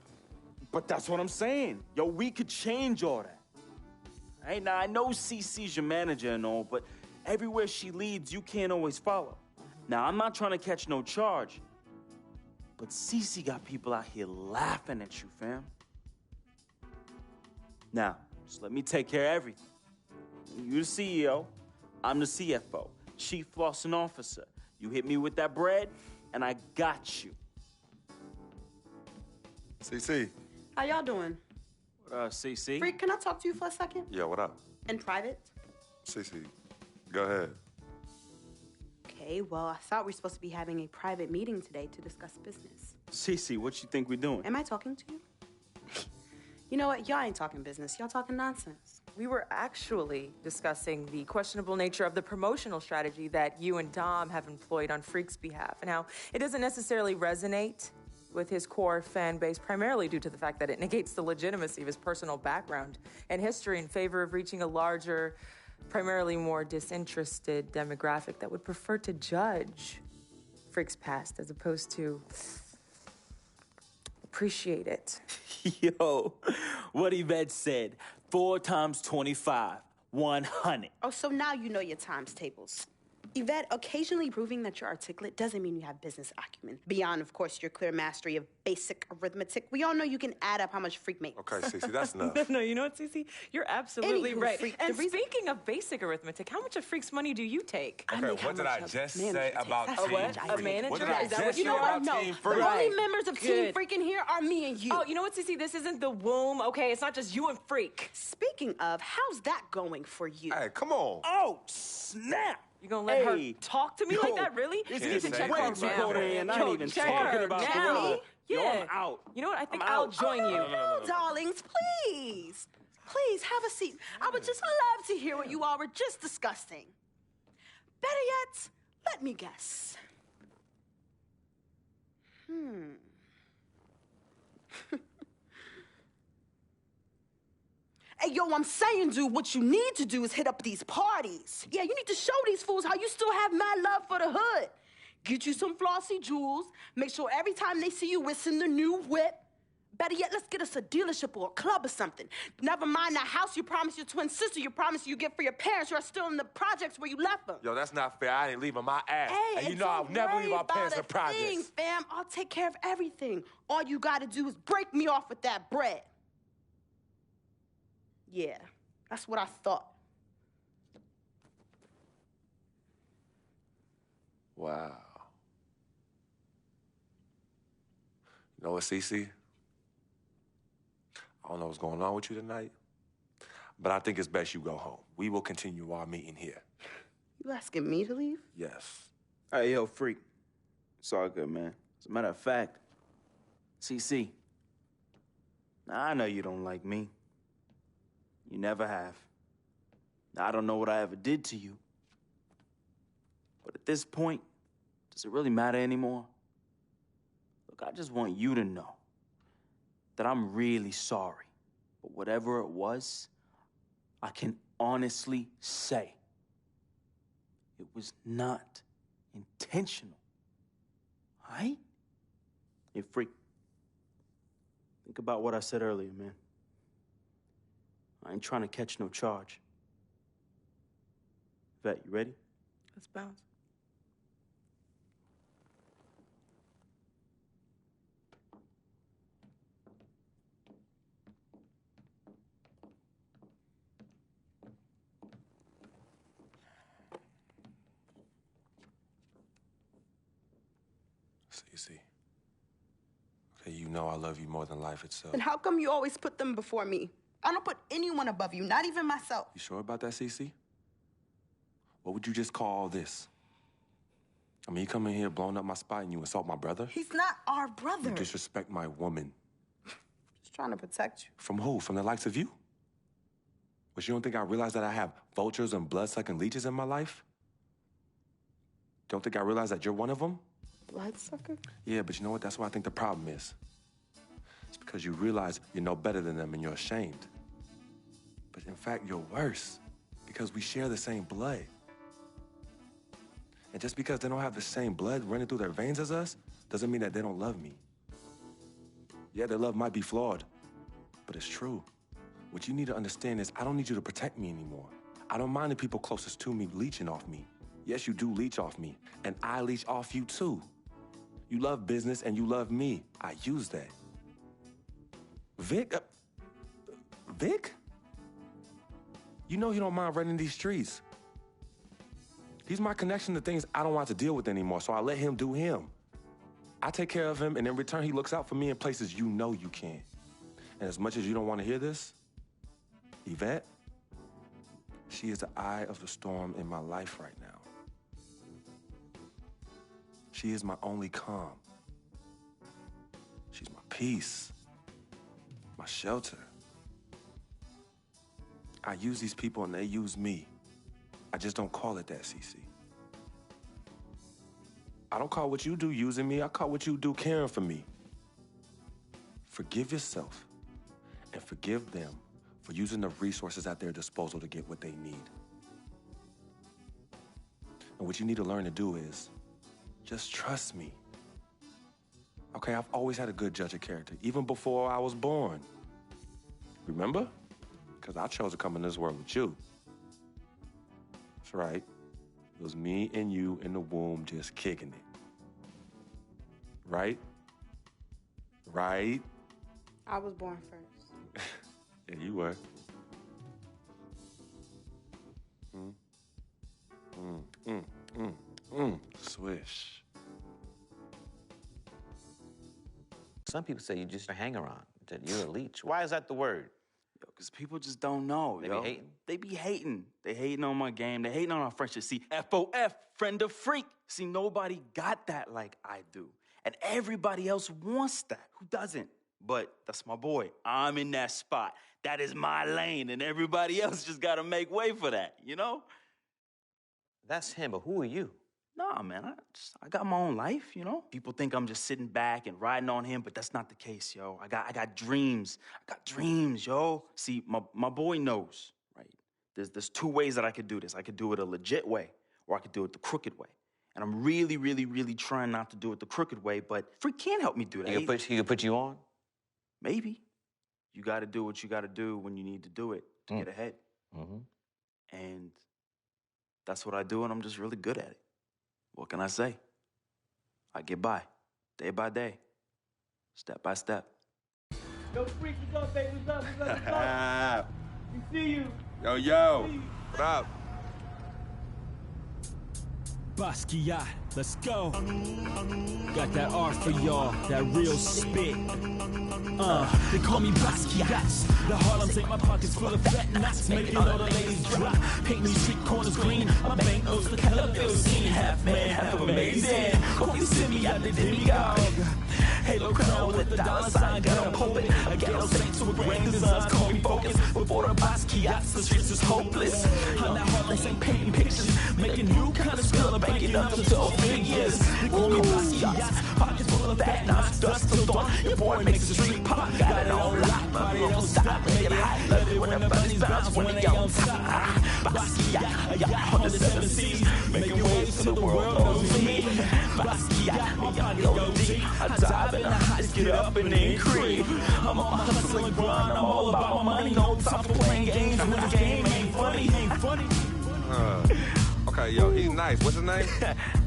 But that's what I'm saying. Yo, we could change all that. Hey, now, I know CC's your manager and all, but everywhere she leads, you can't always follow. Now, I'm not trying to catch no charge, but CC got people out here laughing at you, fam. Now, just let me take care of everything. You the CEO, I'm the CFO, Chief Flossing Officer. You hit me with that bread, and I got you. CC. How y'all doing? CC? Freak, can I talk to you for a second? Yeah, what up? In private? CC, go ahead. Okay, well, I thought we were supposed to be having a private meeting today to discuss business. CC, what you think we doing? Am I talking to you? You know what? Y'all ain't talking business. Y'all talking nonsense. We were actually discussing the questionable nature of the promotional strategy that you and Dom have employed on Freak's behalf, and how it doesn't necessarily resonate with his core fan base, primarily due to the fact that it negates the legitimacy of his personal background and history in favor of reaching a larger, primarily more disinterested demographic that would prefer to judge Freak's past as opposed to appreciate it. Yo, what Yvette said, 4 times 25, 100. Oh, so now you know your times tables. Yvette, occasionally proving that you're articulate doesn't mean you have business acumen. Beyond, of course, your clear mastery of basic arithmetic, we all know you can add up how much Freak makes. Okay, Cece, that's enough. No, you know what, Cece? You're absolutely Anywho, right. Freak, And speaking of basic arithmetic, how much of Freak's money do you take? Okay, what did I just say about A Team what? A Freak? manager? What did I Is that just what say you know? about No, Team the Freak? only members of Team Good. Freak in here are me and you. Oh, you know what, Cece? This isn't the womb, okay? It's not just you and Freak. Speaking of, how's that going for you? Hey, come on. Oh, snap. You gonna let her Hey, talk to me yo, like that, really? This You is can way check her too now. cold in here, and I Yo, ain't even check talking her about the now. world. Yo, Yeah. I'm out. You know what? I think I'm I'll out. join you. No, darlings, please. Please, have a seat. I would just love to hear what you all were just discussing. Better yet, let me guess. Hey, yo, I'm saying, dude, what you need to do is hit up these parties. Yeah, you need to show these fools how you still have mad love for the hood. Get you some flossy jewels. Make sure every time they see you whistling the new whip. Better yet, let's get us a dealership or a club or something. Never mind that house you promised your twin sister you promised you get for your parents who are still in the projects where you left them. Yo, that's not fair. I ain't leaving my ass. Hey, and you know I'll never leave our parents in thing, projects. fam. I'll take care of everything. All you gotta do is break me off with that bread. Yeah, that's what I thought. Wow. You know what, Cece? I don't know what's going on with you tonight, but I think it's best you go home. We will continue our meeting here. You asking me to leave? Yes. Hey, yo, freak. It's all good, man. As a matter of fact, CC, I know you don't like me. You never have. I don't know what I ever did to you. But at this point, does it really matter anymore? Look, I just want you to know that I'm really sorry. But whatever it was, I can honestly say it was not intentional. All right? Hey, freak. Think about what I said earlier, man. I ain't trying to catch no charge. Vet, you ready? Let's bounce. Cece. Okay, you know I love you more than life itself. Then how come you always put them before me? I don't put anyone above you, not even myself. You sure about that, Cece? What would you just call all this? I mean, you come in here blowing up my spot and you insult my brother? He's not our brother. You disrespect my woman. Just trying to protect you. From who? From the likes of you? But you don't think I realize that I have vultures and blood-sucking leeches in my life? Don't think I realize that you're one of them? Bloodsucker? Yeah, but you know what? That's what I think the problem is. It's because you realize you're no better than them and you're ashamed. But in fact, you're worse because we share the same blood. And just because they don't have the same blood running through their veins as us, doesn't mean that they don't love me. Yeah, their love might be flawed, but it's true. What you need to understand is I don't need you to protect me anymore. I don't mind the people closest to me leeching off me. Yes, you do leech off me, and I leech off you too. You love business and you love me. I use that. Vic? Vic? You know he don't mind running these streets. He's my connection to things I don't want to deal with anymore, so I let him do him. I take care of him, and in return, he looks out for me in places you know you can. And as much as you don't want to hear this, Yvette, she is the eye of the storm in my life right now. She is my only calm. She's my peace, my shelter. I use these people and they use me. I just don't call it that, Cece. I don't call what you do using me. I call what you do caring for me. Forgive yourself and forgive them for using the resources at their disposal to get what they need. And what you need to learn to do is just trust me. Okay, I've always had a good judge of character, even before I was born. Remember? Because I chose to come in this world with you. That's right. It was me and you in the womb just kicking it. Right? Right? I was born first. Yeah, you were. Swish. Some people say you just a hang-around, that you're a leech. Why is that the word? Yo, because people just don't know, They yo. be hating? They be hating. They hating on my game. They hating on our friendship. See, FOF, friend of freak. See, nobody got that like I do. And everybody else wants that. Who doesn't? But that's my boy. I'm in that spot. That is my lane, and everybody else just gotta make way for that, you know? That's him, but who are you? Nah, man, I got my own life, you know? People think I'm just sitting back and riding on him, but that's not the case, yo. I got dreams. I got dreams, yo. See, my boy knows, right? There's two ways that I could do this. I could do it a legit way, or I could do it the crooked way. And I'm really, really, really trying not to do it the crooked way, but Freak can't help me do that. He can put you on? Maybe. You gotta do what you gotta do when you need to do it to get ahead. Mm-hmm. And that's what I do, and I'm just really good at it. What can I say? I get by, day by day, step by step. Yo, Freak, what's up, baby? What's up? What's up? We see you. Yo, what up? Basquiat, let's go. Got that art for y'all, that real spit. They call me Basquiat. The Harlem's ain't my pockets full of fat knots, making all the ladies drop. Paint me street corners green, my bank notes the color bill scene. Half man, half amazing. Call me Simi out the demigod. Halo crown with the dollar sign, got a pulpit. A ghetto saint with grand designs, call me focus. Before the Basquiats, the streets is hopeless. I'm that Harlem's ain't painting pictures, making new kind of skill, banking up to 12 figures. They call me Basquiat, pockets full of fat knots, dust till dawn. Your boy makes the street pop, got it on lock. Body don't stop, make it hot. Love it when the bunnies bounce, when they on top. Basquiat, a yacht on the 7 seas, making waves till the world knows me. Basquiat, my body go deep. I dive in the heights, get up and then creep. I'm on my hustle and grind, I'm all about my money. No time for playing games when the game ain't funny. Okay, yo, he's nice. What's his name?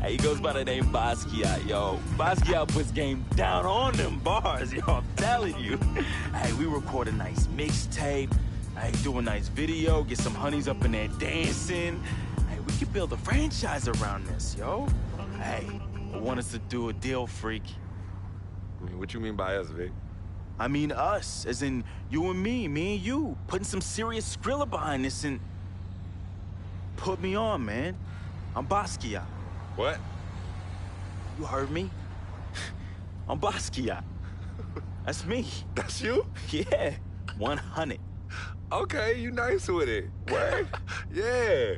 He goes by the name Basquiat, yo. Basquiat puts game down on them bars, yo. I'm telling you. Hey, we record a nice mixtape. Hey, do a nice video. Get some honeys up in there dancing. Hey, we could build a franchise around this, yo. Hey, I want us to do a deal, freak. I mean, what you mean by us, Vic? I mean us, as in you and me and you. Putting some serious Skrilla behind this and... Put me on, man. I'm Basquiat. What? You heard me? I'm Basquiat. That's me. That's you? Yeah, 100. Okay, you nice with it. What? Yeah.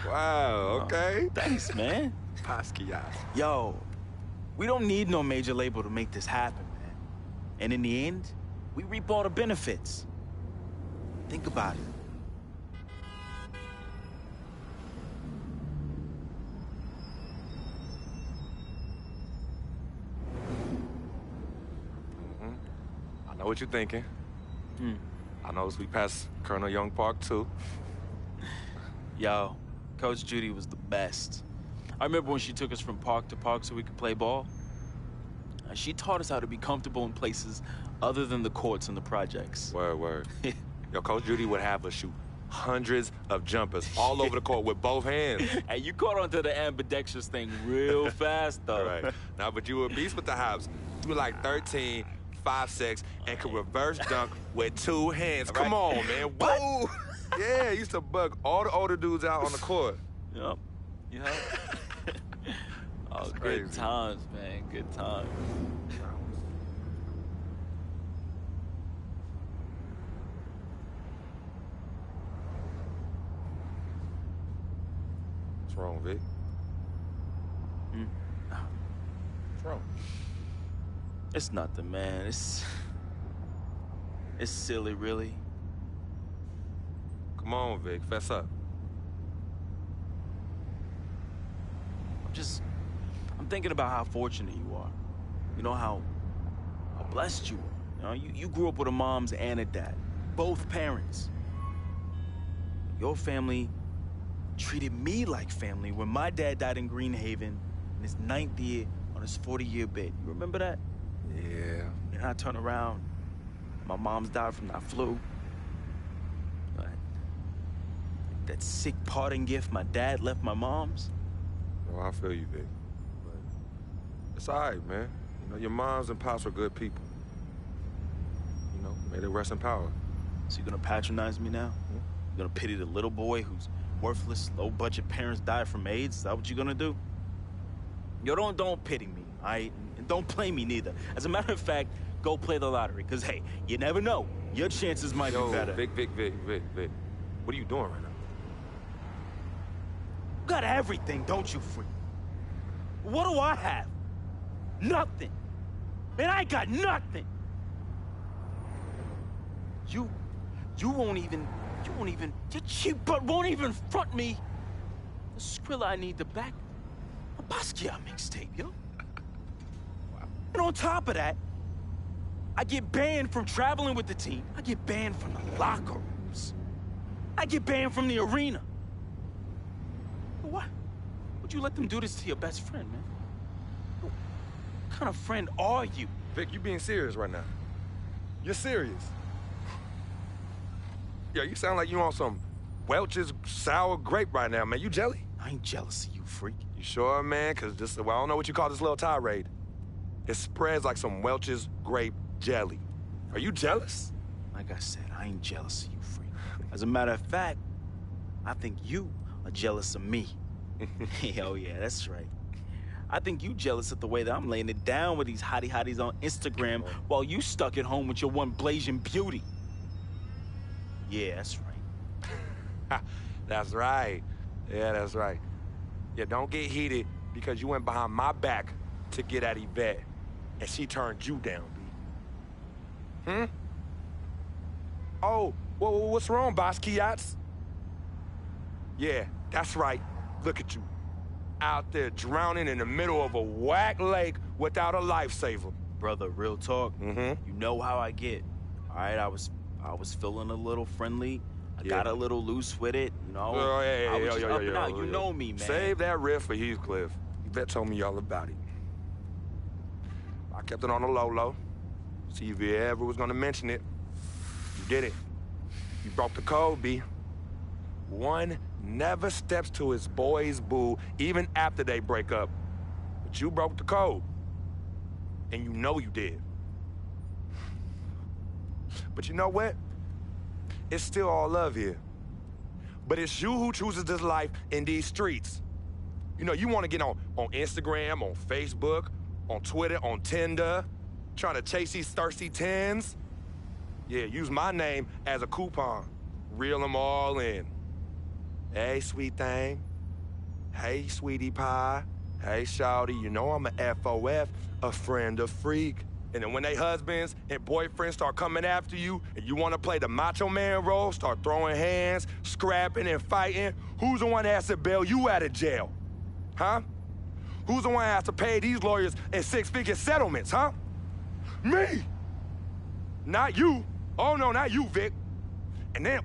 Wow, okay. Thanks, man. Basquiat. Yo, we don't need no major label to make this happen, man. And in the end, we reap all the benefits. Think about it. I know what you're thinking. I noticed we passed Colonel Young Park, too. Yo, Coach Judy was the best. I remember when she took us from park to park so we could play ball. She taught us how to be comfortable in places other than the courts and the projects. Word. Yo, Coach Judy would have us shoot hundreds of jumpers all over the court with both hands. Hey, you caught onto the ambidextrous thing real fast, though. All right. Now, but you were a beast with the hops. You were like 13, 5'6", and could reverse dunk with 2 hands. Come on, man. Whoa! Yeah, used to bug all the older dudes out on the court. Yep. Oh, That's good crazy. times, man. Good times. What's wrong, Vic? What's wrong? It's nothing, man. It's silly, really. Come on, Vic. Fess up. I'm thinking about how fortunate you are. You know, how blessed you are. You know, you grew up with a mom's and a dad. Both parents. Your family treated me like family when my dad died in Greenhaven in his 9th year on his 40-year bid. You remember that? Yeah. And I turn around, my mom's died from that flu. That sick parting gift my dad left my mom's. Oh, I feel you, Vic. But it's all right, man. You know, your moms and pops were good people. You know, may they rest in power. So you're gonna patronize me now? You're gonna pity the little boy whose worthless, low-budget parents died from AIDS? Is that what you're gonna do? Yo, don't pity me, all right? And don't play me neither. As a matter of fact, go play the lottery, because, hey, you never know. Your chances might be better. Vic. What are you doing right now? You got everything, don't you, freak? What do I have? Nothing. Man, I got nothing. You won't even, your cheap butt won't even front me the Skrilla I need to back a Basquiat mixtape, yo. And on top of that, I get banned from traveling with the team. I get banned from the locker rooms. I get banned from the arena. What? Would you let them do this to your best friend, man? What kind of friend are you? Vic, you being serious right now. You're serious. Yeah, you sound like you on some Welch's sour grape right now, man. You jelly? I ain't jealous of you, freak. You sure, man? Because this, well, I don't know what you call this little tirade. It spreads like some Welch's grape jelly. Are you jealous? Like I said, I ain't jealous of you, freak. As a matter of fact, I think you are jealous of me. Oh yeah, that's right. I think you jealous of the way that I'm laying it down with these hotties on Instagram while you stuck at home with your one blazing beauty. Yeah, that's right. That's right. Yeah, that's right. Yeah, don't get heated because you went behind my back to get at Yvette, and she turned you down, B. Oh, what's wrong, Boss Kiats? Yeah, that's right. Look at you. Out there drowning in the middle of a whack lake without a lifesaver. Brother, real talk. You know how I get. All right, I was feeling a little friendly. I got a little loose with it, you know. I was just up and out. You know me, man. Save that riff for Heathcliff. Yvette told me all about it. I kept it on the low. See if you ever was gonna mention it. You did it. You broke the code, B. One never steps to his boy's boo, even after they break up. But you broke the code. And you know you did. But you know what? It's still all love here. But it's you who chooses this life in these streets. You know, you want to get on Instagram, on Facebook, on Twitter, on Tinder, trying to chase these thirsty tens. Yeah, use my name as a coupon. Reel them all in. Hey, sweet thing. Hey, sweetie pie. Hey, shawty, you know I'm a FOF, a friend of freak. And then when they husbands and boyfriends start coming after you and you want to play the macho man role, start throwing hands, scrapping and fighting, who's the one that has to bail you out of jail? Huh? Who's the one that has to pay these lawyers in six-figure settlements, huh? Me! Not you. Oh, no, not you, Vic. And then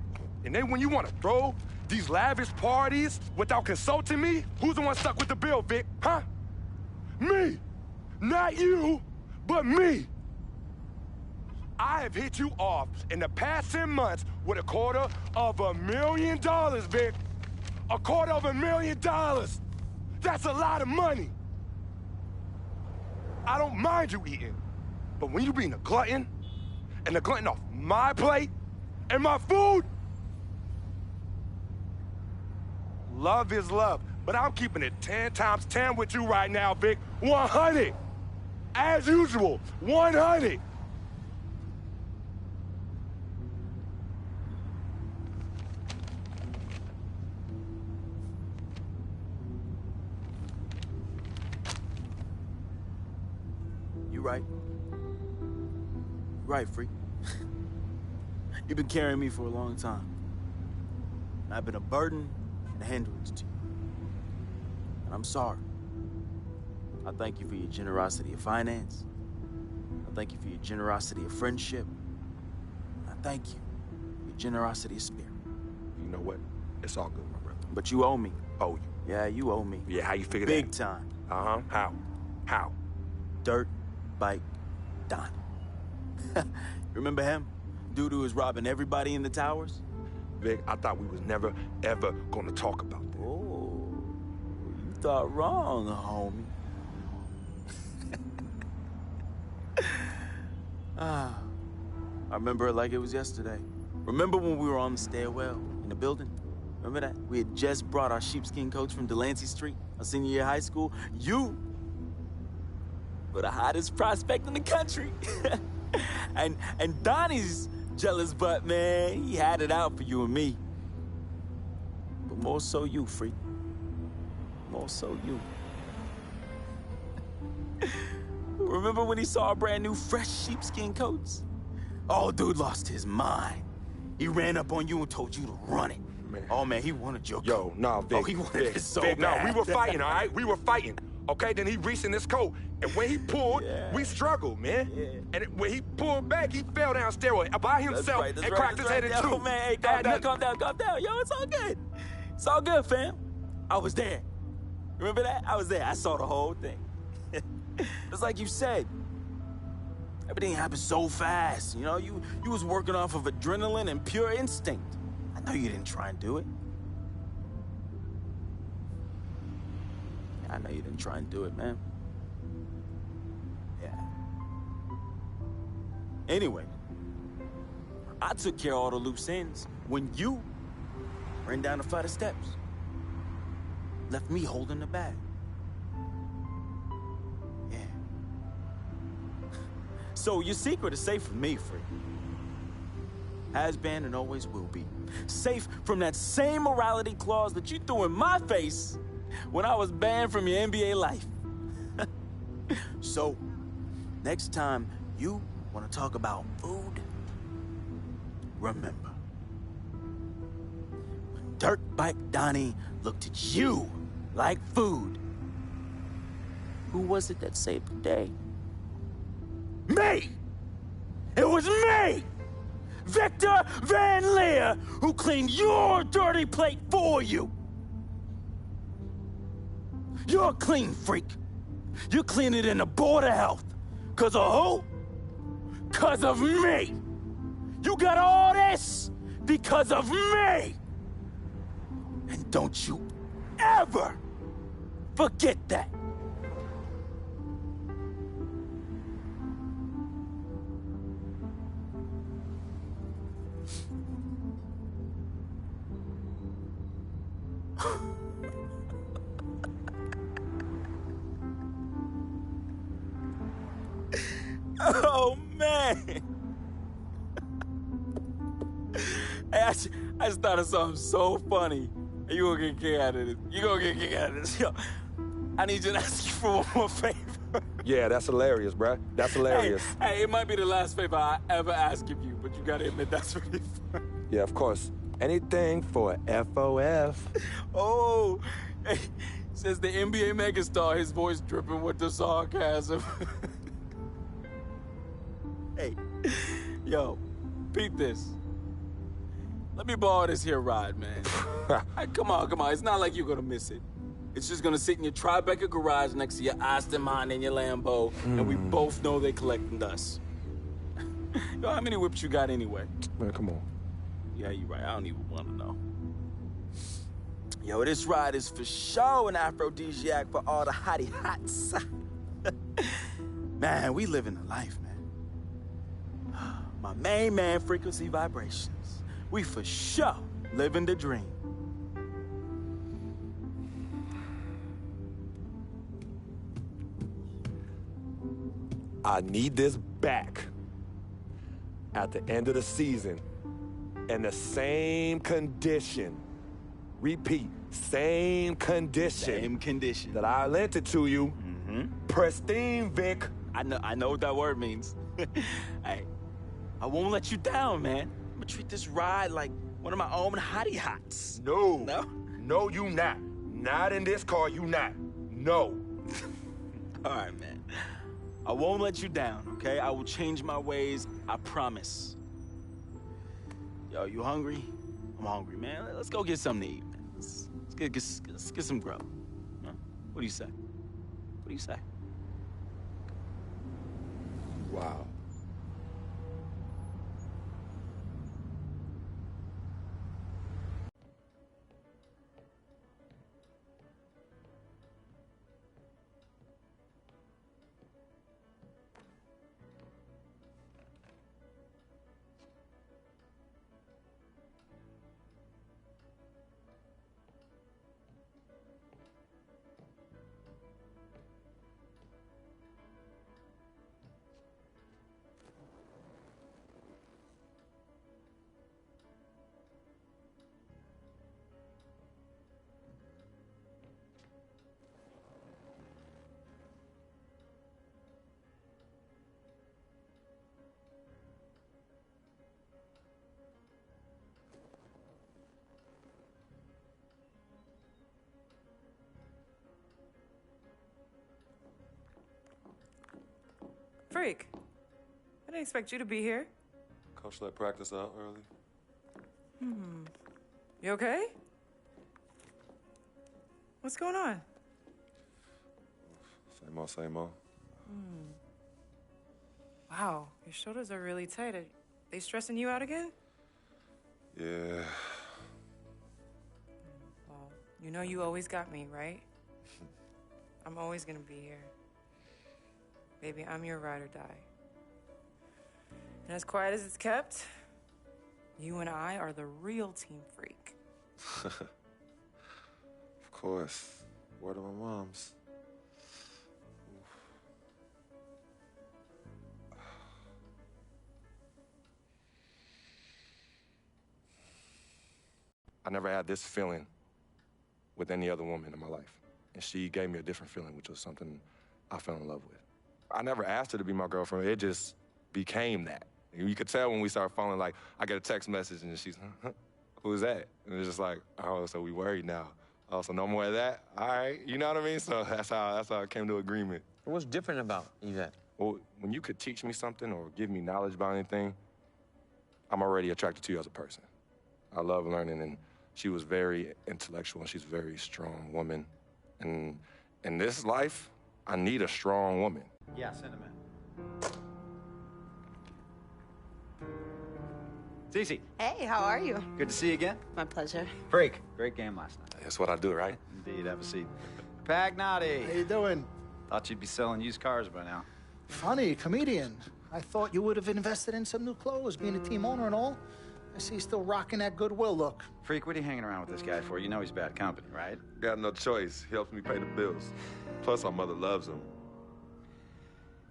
when you want to throw these lavish parties without consulting me, who's the one stuck with the bill, Vic, huh? Me! Not you! But me. I have hit you off in the past 10 months with $250,000, Vic. $250,000. That's a lot of money. I don't mind you eating, but when you being a glutton, and the glutton off my plate and my food, love is love, but I'm keeping it 10 times 10 with you right now, Vic. 100. As usual, 100. You right. Right, freak. You've been carrying me for a long time. And I've been a burden and a hindrance to you. And I'm sorry. I thank you for your generosity of finance. I thank you for your generosity of friendship. I thank you for your generosity of spirit. You know what? It's all good, my brother. But you owe me. Owe you? Yeah, you owe me. Yeah, how you figure Big that? time. How? How? Dirt Bike Donnie. Remember him? Dude who was robbing everybody in the towers? Vic, I thought we was never, ever gonna talk about that. Oh, you thought wrong, homie. I remember it like it was yesterday. Remember when we were on the stairwell in the building? Remember that? We had just brought our sheepskin coats from Delancey Street, our senior year of high school. You were the hottest prospect in the country. and Donnie's jealous butt, man, he had it out for you and me. But more so you, freak. More so you. Remember when he saw our brand new fresh sheepskin coats? Oh, dude lost his mind. He ran up on you and told you to run it. Man. Oh, man, he wanted your coat. Yo, nah, Vic. Oh, he wanted it so Vic, bad. no, we were fighting, all right? We were fighting. Okay, then he reached in this coat, and when he pulled, we struggled, man. Yeah. And when he pulled back, he fell down stairway by himself and cracked his head in two. Yo, man, hey, calm down. Yo, it's all good. It's all good, fam. I was there. Remember that? I was there. I saw the whole thing. It's like you said. Everything happened so fast, you know? You was working off of adrenaline and pure instinct. I know you didn't try and do it. I know you didn't try and do it, man. Yeah. Anyway, I took care of all the loose ends when you ran down the flight of steps. Left me holding the bag. Yeah. So your secret is safe with me, Freak. Has been and always will be. Safe from that same morality clause that you threw in my face when I was banned from your NBA life. So, next time you want to talk about food, remember, when Dirtbike Donnie looked at you like food, who was it that saved the day? Me! It was me! Victor Van Leer, who cleaned your dirty plate for you! You're a clean freak. You clean it in the Board of Health. 'Cause of who? 'Cause of me! You got all this because of me! And don't you ever forget that! Oh, man! Hey, I just thought of something so funny. You gonna get a kick out of this. You gonna get a kick out of this. Yo, I need you to ask you for one more favor. Yeah, that's hilarious, bruh. That's hilarious. Hey, it might be the last favor I ever ask of you, but you gotta admit that's really funny. Yeah, of course. Anything for FOF. Oh, hey, says the NBA megastar, his voice dripping with the sarcasm. Hey, yo, beat this. Let me borrow this here ride, man. Hey, come on. It's not like you're gonna miss it. It's just gonna sit in your Tribeca garage next to your Aston Martin and your Lambo, and we both know they collecting dust. Yo, how many whips you got anyway? Man, come on. Yeah, you're right. I don't even want to know. Yo, this ride is for sure an aphrodisiac for all the hottie hots. Man, we living the life, man. My main man, Frequency Vibrations. We for sure living the dream. I need this back at the end of the season in the same condition. Repeat, same condition. Same condition. That I lent it to you. Mm-hmm. Pristine, Vic. I know what that word means. Hey, I won't let you down, man. I'm gonna treat this ride like one of my own hottie hots. No. No? No, you not. Not in this car, you not. No. All right, man. I won't let you down, okay? I will change my ways, I promise. Yo, you hungry? I'm hungry, man. Let's go get something to eat, man. Let's get some grub. Huh? What do you say? What do you say? Wow. Freak, I didn't expect you to be here. Coach let practice out early. You okay? What's going on? Same old, same old. Wow, your shoulders are really tight. Are they stressing you out again? Yeah. Well, you know you always got me, right? I'm always gonna be here. Baby, I'm your ride or die. And as quiet as it's kept, you and I are the real Team Freak. Of course. Word of my mom's. I never had this feeling with any other woman in my life. And she gave me a different feeling, which was something I fell in love with. I never asked her to be my girlfriend. It just became that. You could tell when we started falling, like, I get a text message and she's, who's that? And it's just like, oh, so we worried now. Oh, so no more of that? All right, you know what I mean? So that's how I came to agreement. What's different about Yvette? Well, when you could teach me something or give me knowledge about anything, I'm already attracted to you as a person. I love learning, and she was very intellectual, and she's a very strong woman. And in this life, I need a strong woman. Yeah, send him in. Cece. Hey, how are you? Good to see you again. My pleasure. Freak. Great game last night. That's what I do, right? Indeed. Have a seat. Pagnotti. How you doing? Thought you'd be selling used cars by now. Funny, comedian. I thought you would have invested in some new clothes, being a team owner and all. I see you still rocking that Goodwill look. Freak, what are you hanging around with this guy for? You know he's bad company, right? Got no choice. He helps me pay the bills. Plus, our mother loves him.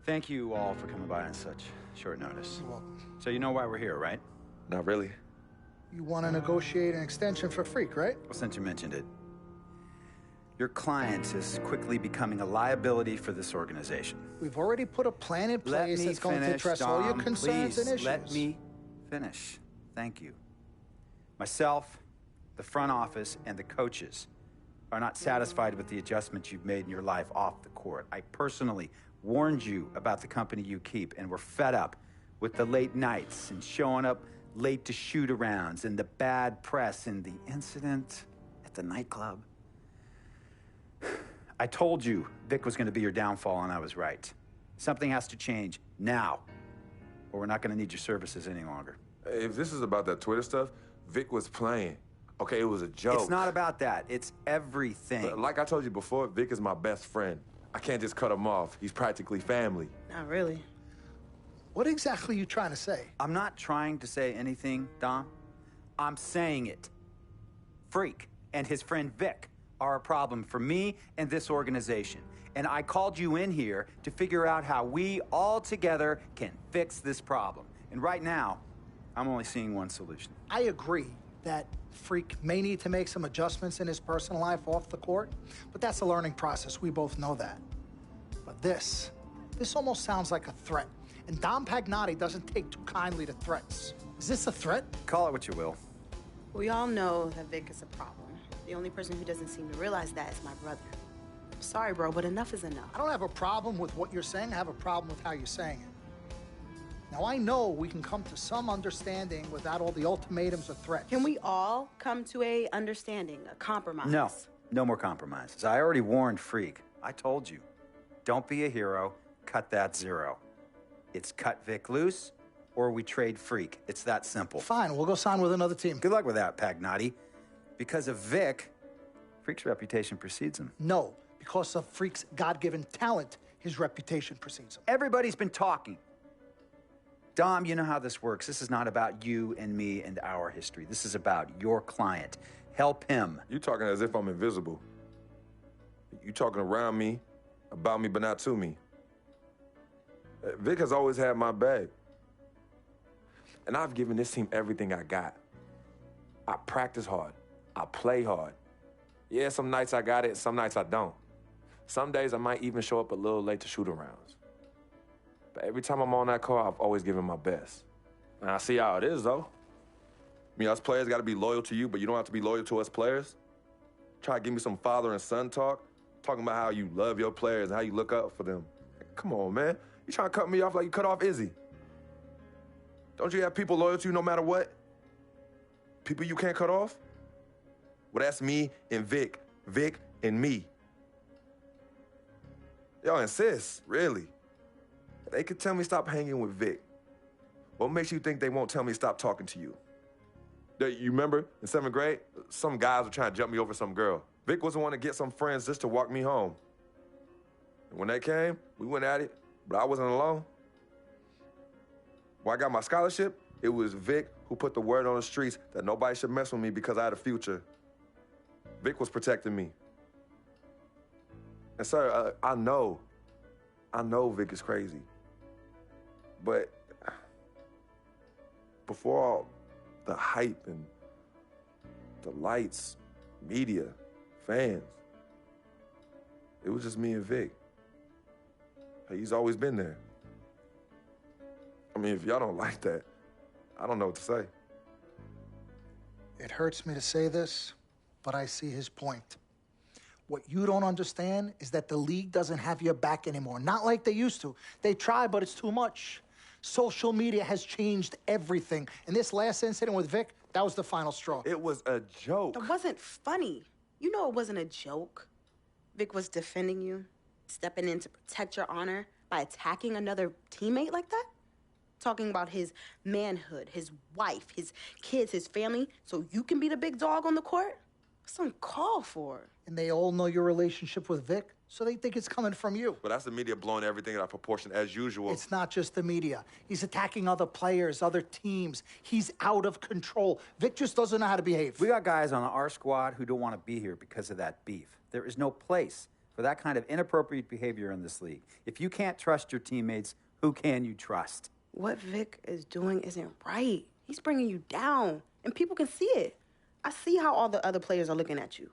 Thank you all for coming by on such short notice. So you know why we're here, right? Not really. You want to negotiate an extension for Freak, right? Well, since you mentioned it, your client is quickly becoming a liability for this organization. We've already put a plan in place that's going to address all your concerns and issues. Let me finish. Thank you. Myself, the front office, and the coaches are not satisfied with the adjustments you've made in your life off the court. I personally warned you about the company you keep, and we're fed up with the late nights and showing up late to shoot-arounds and the bad press and the incident at the nightclub. I told you Vic was going to be your downfall, and I was right. Something has to change now, or we're not going to need your services any longer. If this is about that Twitter stuff, Vic was playing. Okay, it was a joke. It's not about that. It's everything. But like I told you before, Vic is my best friend. I can't just cut him off. He's practically family. Not really. What exactly are you trying to say? I'm not trying to say anything, Dom. I'm saying it. Freak and his friend Vic are a problem for me and this organization. And I called you in here to figure out how we all together can fix this problem. And right now, I'm only seeing one solution. I agree that Freak may need to make some adjustments in his personal life off the court, but that's a learning process. We both know that. But this almost sounds like a threat. And Dom Pagnotti doesn't take too kindly to threats. Is this a threat? Call it what you will. We all know that Vic is a problem. The only person who doesn't seem to realize that is my brother. Sorry, bro, but enough is enough. I don't have a problem with what you're saying. I have a problem with how you're saying it. Now, I know we can come to some understanding without all the ultimatums or threats. Can we all come to a understanding, a compromise? No more compromises. I already warned Freak. I told you. Don't be a hero. Cut that zero. It's cut Vic loose, or we trade Freak. It's that simple. Fine, we'll go sign with another team. Good luck with that, Pagnotti. Because of Vic, Freak's reputation precedes him. No, because of Freak's God-given talent, his reputation precedes him. Everybody's been talking. Dom, you know how this works. This is not about you and me and our history. This is about your client. Help him. You talking as if I'm invisible. You talking around me, about me, but not to me. Vic has always had my back. And I've given this team everything I got. I practice hard. I play hard. Yeah, some nights I got it, some nights I don't. Some days I might even show up a little late to shoot-arounds. But every time I'm on that court, I've always given my best. And I see how it is, though. I mean, us players got to be loyal to you, but you don't have to be loyal to us players. Try to give me some father and son talk, talking about how you love your players and how you look up for them. Come on, man. You trying to cut me off like you cut off Izzy. Don't you have people loyal to you no matter what? People you can't cut off? Well, that's me and Vic. Vic and me. Y'all insist, really. They could tell me stop hanging with Vic. What makes you think they won't tell me stop talking to you? You remember in 7th grade, some guys were trying to jump me over some girl. Vic was the one to get some friends just to walk me home. And when they came, we went at it, but I wasn't alone. When I got my scholarship, it was Vic who put the word on the streets that nobody should mess with me because I had a future. Vic was protecting me. And sir, I know Vic is crazy. But before all the hype and the lights, media, fans, it was just me and Vic. He's always been there. I mean, if y'all don't like that, I don't know what to say. It hurts me to say this, but I see his point. What you don't understand is that the league doesn't have your back anymore. Not like they used to. They try, but it's too much. Social media has changed everything. And this last incident with Vic, that was the final straw. It was a joke. It wasn't funny. You know it wasn't a joke. Vic was defending you, stepping in to protect your honor by attacking another teammate like that? Talking about his manhood, his wife, his kids, his family, so you can be the big dog on the court? That's uncalled for. And they all know your relationship with Vic, so they think it's coming from you. But that's the media blowing everything out of proportion as usual. It's not just the media. He's attacking other players, other teams. He's out of control. Vic just doesn't know how to behave. We got guys on our squad who don't want to be here because of that beef. There is no place for that kind of inappropriate behavior in this league. If you can't trust your teammates, who can you trust? What Vic is doing isn't right. He's bringing you down, and people can see it. I see how all the other players are looking at you.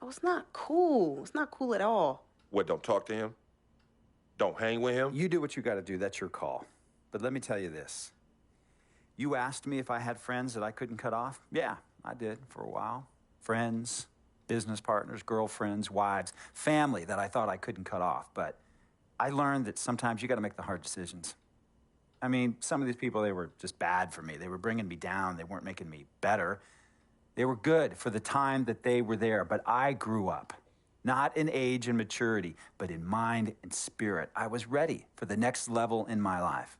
Oh, it's not cool. It's not cool at all. What, don't talk to him? Don't hang with him? You do what you got to do. That's your call. But let me tell you this. You asked me if I had friends that I couldn't cut off? Yeah, I did for a while. Friends, business partners, girlfriends, wives, family that I thought I couldn't cut off. But I learned that sometimes you got to make the hard decisions. I mean, some of these people, they were just bad for me. They were bringing me down. They weren't making me better. They were good for the time that they were there, but I grew up, not in age and maturity, but in mind and spirit. I was ready for the next level in my life.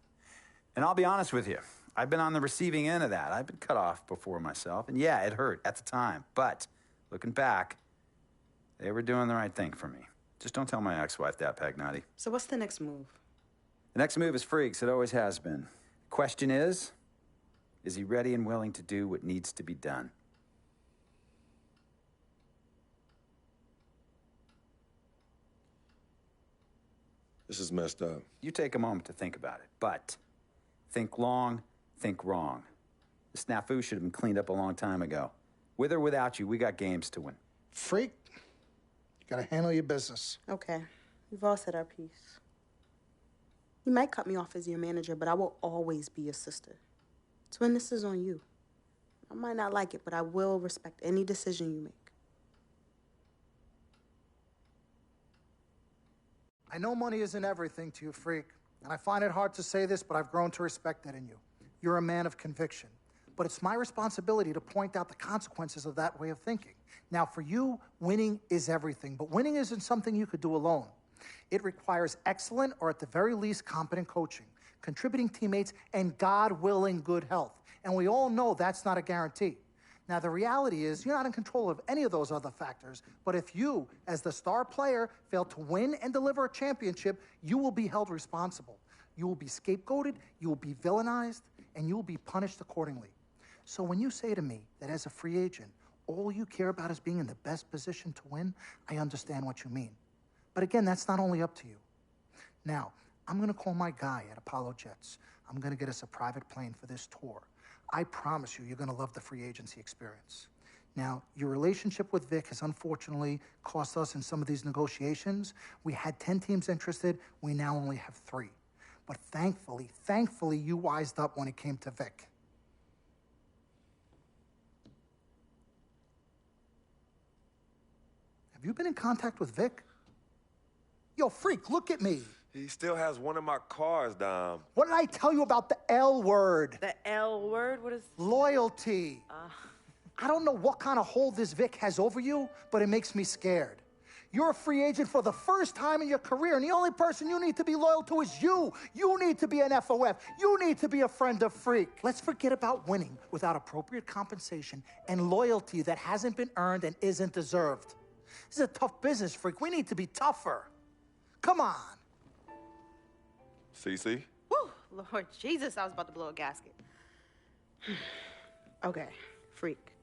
And I'll be honest with you, I've been on the receiving end of that. I've been cut off before myself, and yeah, it hurt at the time. But looking back, they were doing the right thing for me. Just don't tell my ex-wife that, Pagnotti. So what's the next move? The next move is Freaks. It always has been. The question is he ready and willing to do what needs to be done? This is messed up. You take a moment to think about it, but think long, think wrong. The snafu should have been cleaned up a long time ago. With or without you, we got games to win. Freak, you gotta handle your business. Okay, we've all said our piece. You might cut me off as your manager, but I will always be your sister. Twin, this is on you. I might not like it, but I will respect any decision you make. I know money isn't everything to you, Freak, and I find it hard to say this, but I've grown to respect that in you. You're a man of conviction, but it's my responsibility to point out the consequences of that way of thinking. Now, for you, winning is everything, but winning isn't something you could do alone. It requires excellent, or at the very least, competent coaching, contributing teammates, and God willing, good health. And we all know that's not a guarantee. Now, the reality is you're not in control of any of those other factors, but if you, as the star player, fail to win and deliver a championship, you will be held responsible. You will be scapegoated, you will be villainized, and you will be punished accordingly. So when you say to me that as a free agent, all you care about is being in the best position to win, I understand what you mean. But again, that's not only up to you. Now, I'm going to call my guy at Apollo Jets. I'm going to get us a private plane for this tour. I promise you, you're going to love the free agency experience. Now, your relationship with Vic has unfortunately cost us in some of these negotiations. We had 10 teams interested. We now only have 3. But thankfully, you wised up when it came to Vic. Have you been in contact with Vic? Yo, Freak, look at me. He still has one of my cars, Dom. What did I tell you about the L word? The L word? What is... Loyalty. I don't know what kind of hold this Vic has over you, but it makes me scared. You're a free agent for the first time in your career, and the only person you need to be loyal to is you. You need to be an FOF. You need to be a friend of Freak. Let's forget about winning without appropriate compensation and loyalty that hasn't been earned and isn't deserved. This is a tough business, Freak. We need to be tougher. Come on. CC? Woo, Lord Jesus, I was about to blow a gasket. Okay, Freak.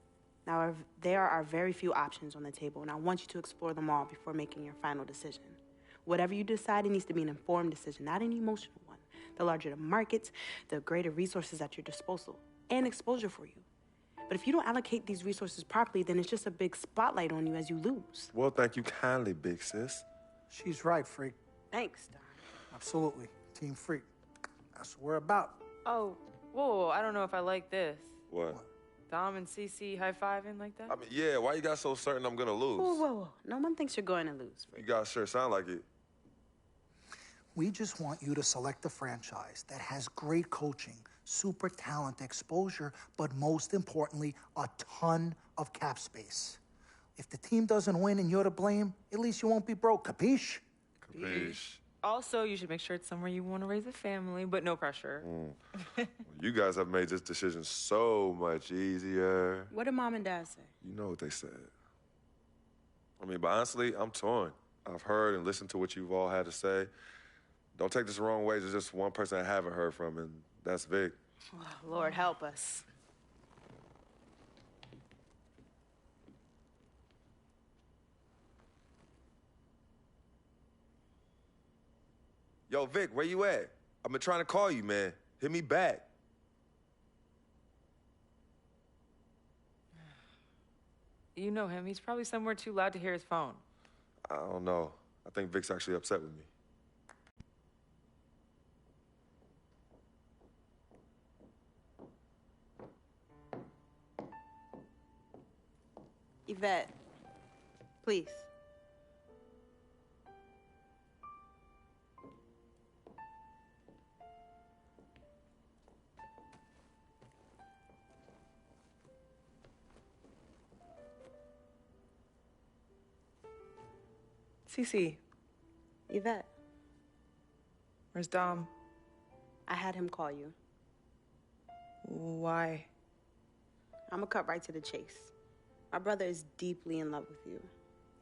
Now, there are very few options on the table, and I want you to explore them all before making your final decision. Whatever you decide, it needs to be an informed decision, not an emotional one. The larger the markets, the greater resources at your disposal, and exposure for you. But if you don't allocate these resources properly, then it's just a big spotlight on you as you lose. Well, thank you kindly, big sis. She's right, Freak. Thanks, Don. Absolutely. Team Freak. That's what we're about. Oh, whoa, I don't know if I like this. What? Dom and CC high-fiving like that? I mean, yeah, why you got so certain I'm gonna lose? Whoa, whoa, whoa. No one thinks you're going to lose, Freak. You guys sure sound like it. We just want you to select a franchise that has great coaching, super talent, exposure, but most importantly, a ton of cap space. If the team doesn't win and you're to blame, at least you won't be broke. Capiche? Capiche. Also, you should make sure it's somewhere you want to raise a family, but no pressure. Well, you guys have made this decision so much easier. What did Mom and Dad say? You know what they said. I mean, but honestly, I'm torn. I've heard and listened to what you've all had to say. Don't take this the wrong way. There's just one person I haven't heard from, and that's Vic. Oh, Lord, help us. Yo, Vic, where you at? I've been trying to call you, man. Hit me back. You know him. He's probably somewhere too loud to hear his phone. I don't know. I think Vic's actually upset with me. Yvette, please. CC, Yvette, where's Dom? I had him call you. Why? I'm gonna cut right to the chase. My brother is deeply in love with you,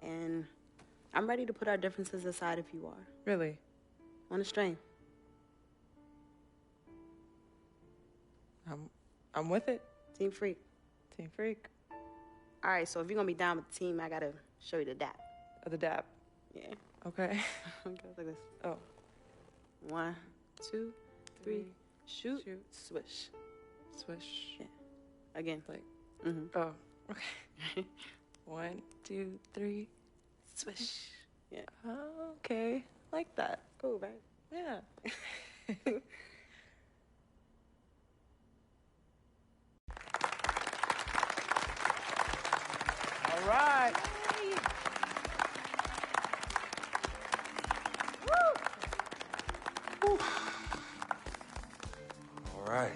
and I'm ready to put our differences aside if you are. Really? On a string. I'm with it. Team Freak. Team Freak. All right, so if you're gonna be down with the team, I gotta show you the dap. The dap. Yeah. Okay. It goes like this. Oh. 1, 2, 3, shoot, swish. Swish. Yeah. Again. Like. Mm-hmm. Oh. Okay. 1, 2, 3, swish. Yeah. Oh, okay. Like that. Cool, right? Yeah. All right. All right.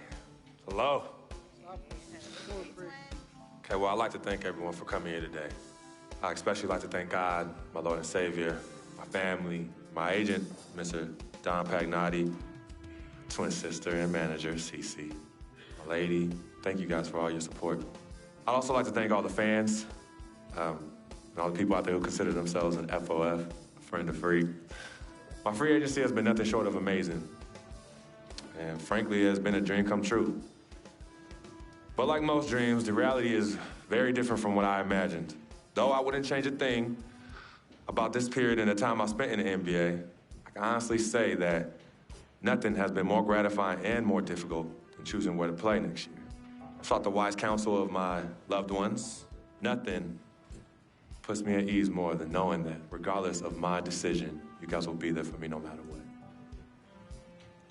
Hello. Okay, well, I'd like to thank everyone for coming here today. I especially like to thank God, my Lord and Savior, my family, my agent, Mr. Don Pagnotti, twin sister and manager, Cece, my lady. Thank you guys for all your support. I'd also like to thank all the fans, and all the people out there who consider themselves an FOF, a friend of Freak. My free agency has been nothing short of amazing. And frankly, it has been a dream come true. But like most dreams, the reality is very different from what I imagined. Though I wouldn't change a thing about this period and the time I spent in the NBA, I can honestly say that nothing has been more gratifying and more difficult than choosing where to play next year. I sought the wise counsel of my loved ones. Nothing puts me at ease more than knowing that regardless of my decision, you guys will be there for me no matter what.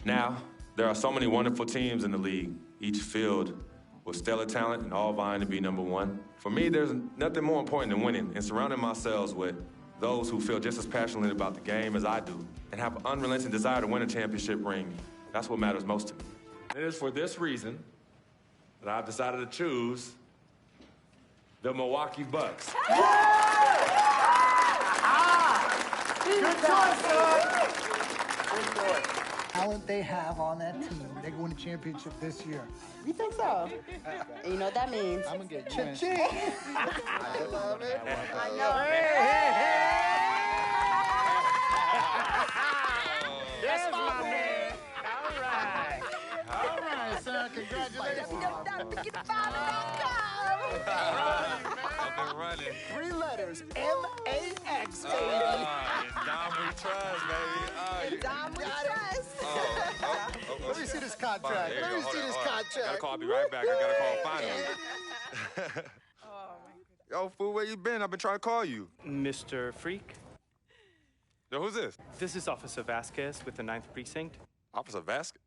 Now, there are so many wonderful teams in the league, each filled with stellar talent and all vying to be number one. For me, there's nothing more important than winning and surrounding myself with those who feel just as passionately about the game as I do and have an unrelenting desire to win a championship ring. That's what matters most to me. It is for this reason that I've decided to choose the Milwaukee Bucks. Good choice, son. Talent they have on that team, they're going to championship this year. You think so? And you know what that means? I'm gonna get Ching. I love it. I know. Yes, my man. All right. All right, son. Congratulations. I've been running. 3 letters, M-A-X, baby. Dom we trust, baby. Dom we trust. Let me see this contract. Let me see this contract. Gotta call. I'll be right back. I gotta call finally. Yo, fool, where you been? I've been trying to call you. Mr. Freak? Yo, who's this? This is Officer Vasquez with the 9th Precinct. Officer Vasquez?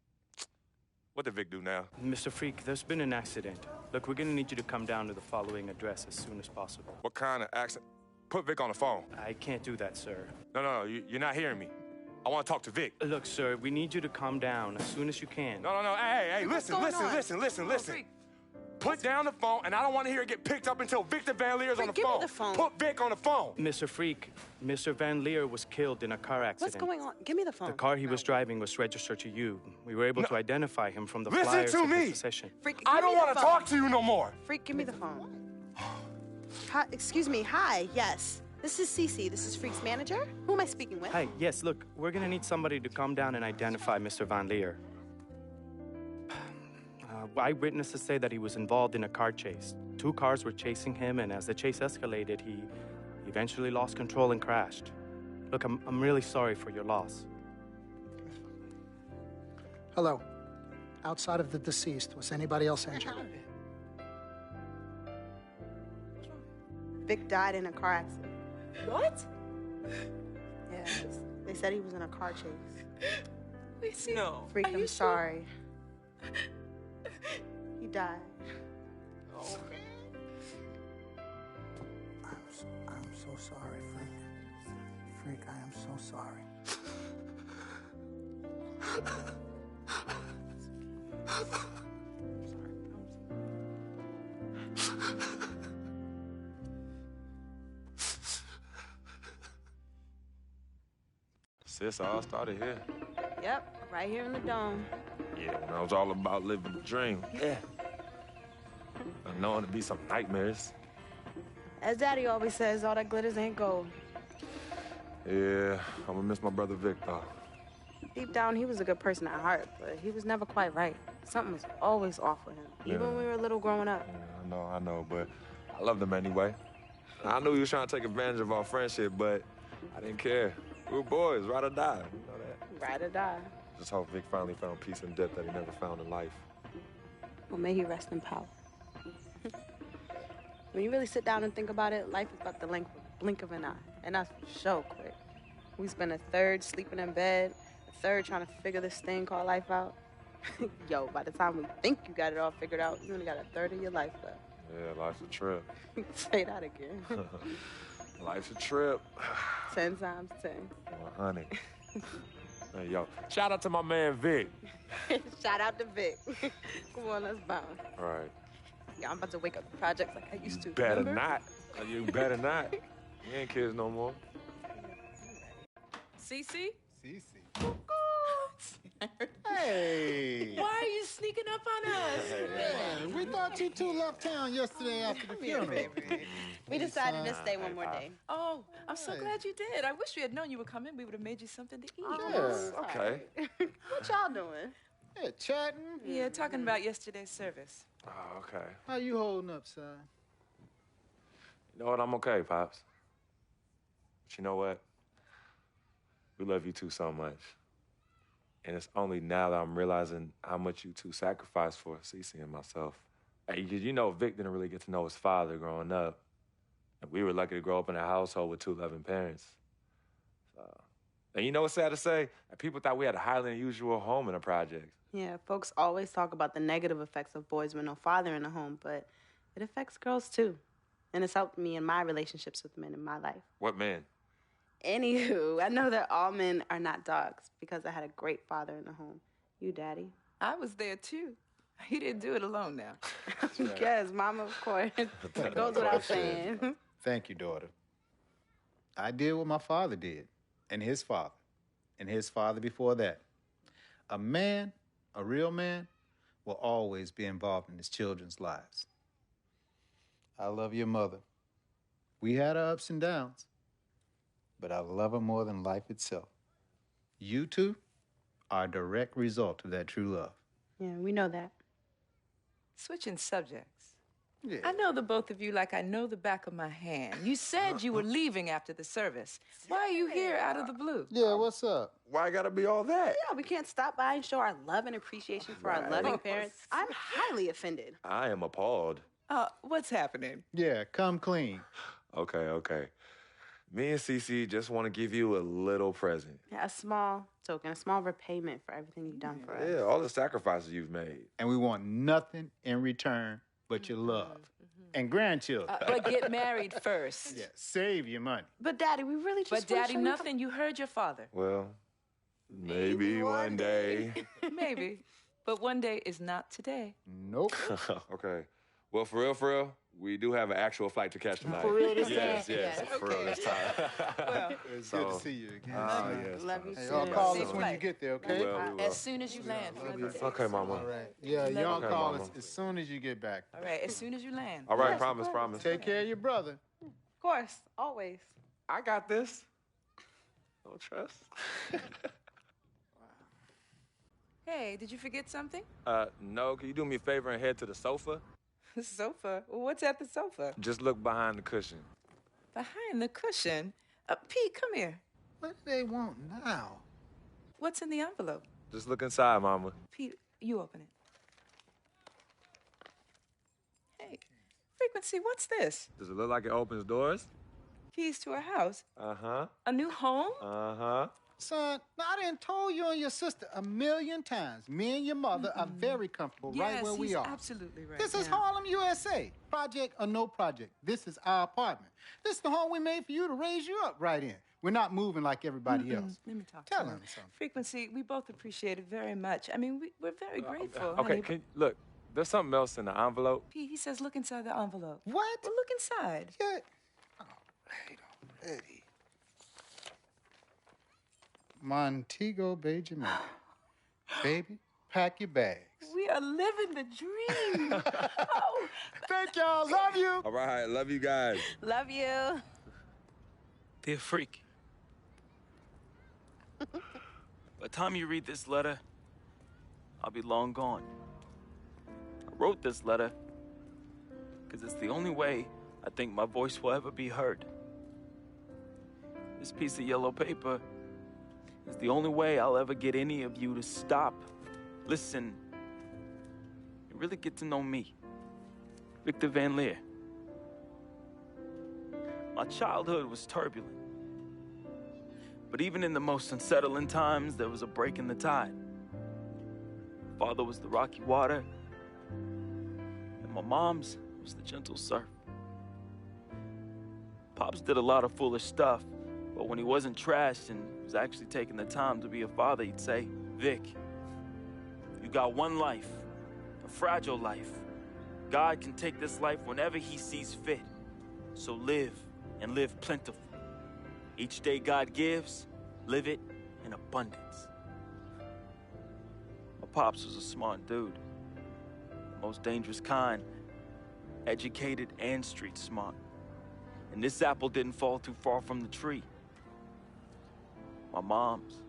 What did Vic do now? Mr. Freak, there's been an accident. Look, we're gonna need you to come down to the following address as soon as possible. What kind of accident? Put Vic on the phone. I can't do that, sir. No, you're not hearing me. I want to talk to Vic. Look, sir, we need you to calm down as soon as you can. No. Hey, listen. Put down the phone, and I don't want to hear it get picked up until Victor Van Leer's on the phone. Give me the phone. Put Vic on the phone. Mr. Freak, Mr. Van Leer was killed in a car accident. What's going on? Give me the phone. The car he was driving was registered to you. We were able to identify him from the Listen flyers to of me. his possession. Freak, I don't want to talk to you no more. Freak, give me the phone. Hi, excuse me. Hi. Yes. This is Cece. This is Freak's manager. Who am I speaking with? Hi, yes, look, we're gonna need somebody to come down and identify Mr. Van Leer. Eyewitnesses say that he was involved in a car chase. 2 cars were chasing him, and as the chase escalated, he eventually lost control and crashed. Look, I'm really sorry for your loss. Hello. Outside of the deceased, was anybody else injured? Vic died in a car accident. What? Yeah, they said he was in a car chase. No. Freak, I'm sorry. He died. Oh, man. I'm so sorry, Freak. Freak, I am so sorry. Sis, all started here. Yep, right here in the dome. Yeah, when I was all about living the dream. Yeah. And knowing to be some nightmares. As Daddy always says, all that glitters ain't gold. Yeah, I'm gonna miss my brother Vic, though. Deep down, he was a good person at heart, but he was never quite right. Something was always off with him, even when we were little growing up. Yeah, I know, but I loved him anyway. I knew he was trying to take advantage of our friendship, but I didn't care. We were boys, ride or die. You know that? Ride or die. Just hope Vic finally found peace and depth that he never found in life. Well, may he rest in power. When you really sit down and think about it, life is about the blink of an eye. And that's so quick. We spend a third sleeping in bed, a third trying to figure this thing called life out. Yo, by the time we think you got it all figured out, you only got a third of your life left. Yeah, life's a trip. Say that again. Life's a trip. 10 times 10. Well, honey. Hey, yo, shout out to my man Vic. Shout out to Vic. Come on, let's bounce. All right. Yeah, I'm about to wake up the projects like I used to. Better remember? not. You better not. You ain't kids no more. Cece? Cece. Hey. Why are you sneaking up on us? Man, we thought you two left town yesterday after the funeral. We decided to stay one more day. Oh, I'm so glad you did. I wish we had known you were coming. We would have made you something to eat. Oh, Okay. What y'all doing? Yeah, chatting. Yeah, talking about yesterday's service. Oh, okay. How you holding up, son? You know what? I'm okay, Pops. But you know what? We love you two so much. And it's only now that I'm realizing how much you two sacrificed for Cece and myself. Hey, you know, Vic didn't really get to know his father growing up. And we were lucky to grow up in a household with 2 loving parents. And you know what's sad to say? People thought we had a highly unusual home in the projects. Yeah, folks always talk about the negative effects of boys with no father in the home, but it affects girls too. And it's helped me in my relationships with men in my life. What men? Anywho, I know that all men are not dogs because I had a great father in the home. You, Daddy? I was there too. He didn't do it alone now. Yes, Mama, of course. It goes without saying. Thank you, daughter. I did what my father did, and his father before that. A man, a real man, will always be involved in his children's lives. I love your mother. We had our ups and downs, but I love her more than life itself. You two, are a direct result of that true love. Yeah, we know that. Switching subjects. Yeah. I know the both of you like I know the back of my hand. You said you were leaving after the service. Why are you here out of the blue? Yeah, what's up? Why I gotta be all that? Yeah, we can't stop by and show our love and appreciation for our loving parents. I'm highly offended. I am appalled. What's happening? Yeah, come clean. Okay. Me and Cece just want to give you a little present. Yeah, a small token, a small repayment for everything you've done for us. Yeah, all the sacrifices you've made. And we want nothing in return but your love. And grandchildren. But get married first. Yeah, save your money. But Daddy, we really just But want to Daddy, show you nothing. You heard your father. Well, maybe one day. Maybe. But one day is not today. Nope. Okay. Well, for real, we do have an actual flight to catch tonight. For real this Yes. time? For real this time. Well, It's good to see you again. Yes. Love you Hey, too. y'all call Safe us when flight. you get there, okay? We will. as soon as you land. Okay, Mama. All right. Yeah, y'all Okay, call Mama. us as soon as you get back. All right, as soon as you land. All right, promise. Take care of your brother. Of course, always. I got this. Don't trust. Hey, did you forget something? No, can you do me a favor and head to the sofa? The sofa? What's at the sofa? Just look behind the cushion. Behind the cushion? Pete, come here. What do they want now? What's in the envelope? Just look inside, Mama. Pete, you open it. Hey, Frequency, what's this? Does it look like it opens doors? Keys to a house? Uh-huh. A new home? Uh-huh. Son, I done told you and your sister 1,000,000 times. Me and your mother are very comfortable right where we he's are. Absolutely right. This is Harlem, USA. Project or no project. This is our apartment. This is the home we made for you to raise you up right in. We're not moving like everybody else. Let me talk Tell to him something. Frequency, we both appreciate it very much. I mean, we're very grateful. Okay, honey. look, there's something else in the envelope. Pete, he says look inside the envelope. What? Well, look inside. Yeah. Oh, wait already. Montego Bay, Jamaica. Baby, pack your bags. We are living the dream. Oh, thank y'all. Love you. All right, love you guys. Love you. Dear Freak, by the time you read this letter, I'll be long gone. I wrote this letter because it's the only way I think my voice will ever be heard. This piece of yellow paper is the only way I'll ever get any of you to stop, listen, and really get to know me, Victor Van Leer. My childhood was turbulent, but even in the most unsettling times, there was a break in the tide. Father was the rocky water, and my mom's was the gentle surf. Pops did a lot of foolish stuff, but when he wasn't trashed and was actually taking the time to be a father, he'd say, Vic, you got one life, a fragile life. God can take this life whenever he sees fit. So live, and live plentiful. Each day God gives, live it in abundance. My pops was a smart dude, the most dangerous kind, educated and street smart. And this apple didn't fall too far from the tree. My mom's,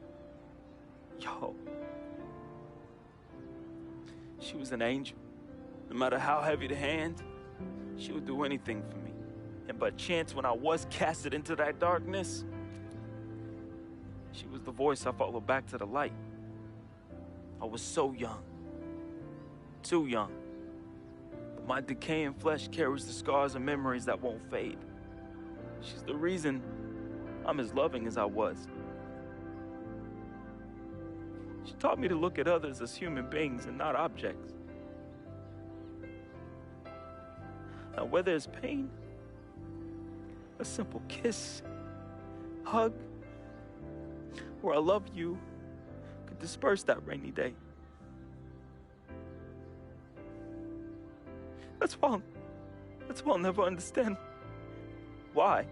she was an angel. No matter how heavy the hand, she would do anything for me. And by chance, when I was casted into that darkness, she was the voice I followed back to the light. I was so young, too young. But my decaying flesh carries the scars and memories that won't fade. She's the reason I'm as loving as I was. She taught me to look at others as human beings and not objects. Now, where there's pain, a simple kiss, hug, or I love you could disperse that rainy day. That's why I'll never understand why.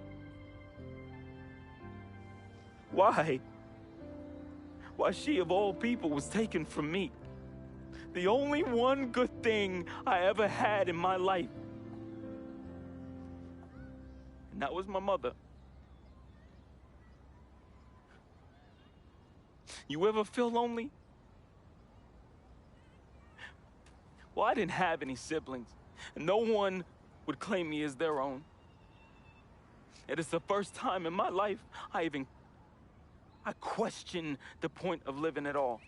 Why she of all people was taken from me. The only one good thing I ever had in my life. And that was my mother. You ever feel lonely? Well, I didn't have any siblings, and no one would claim me as their own. It is the first time in my life I question the point of living at all.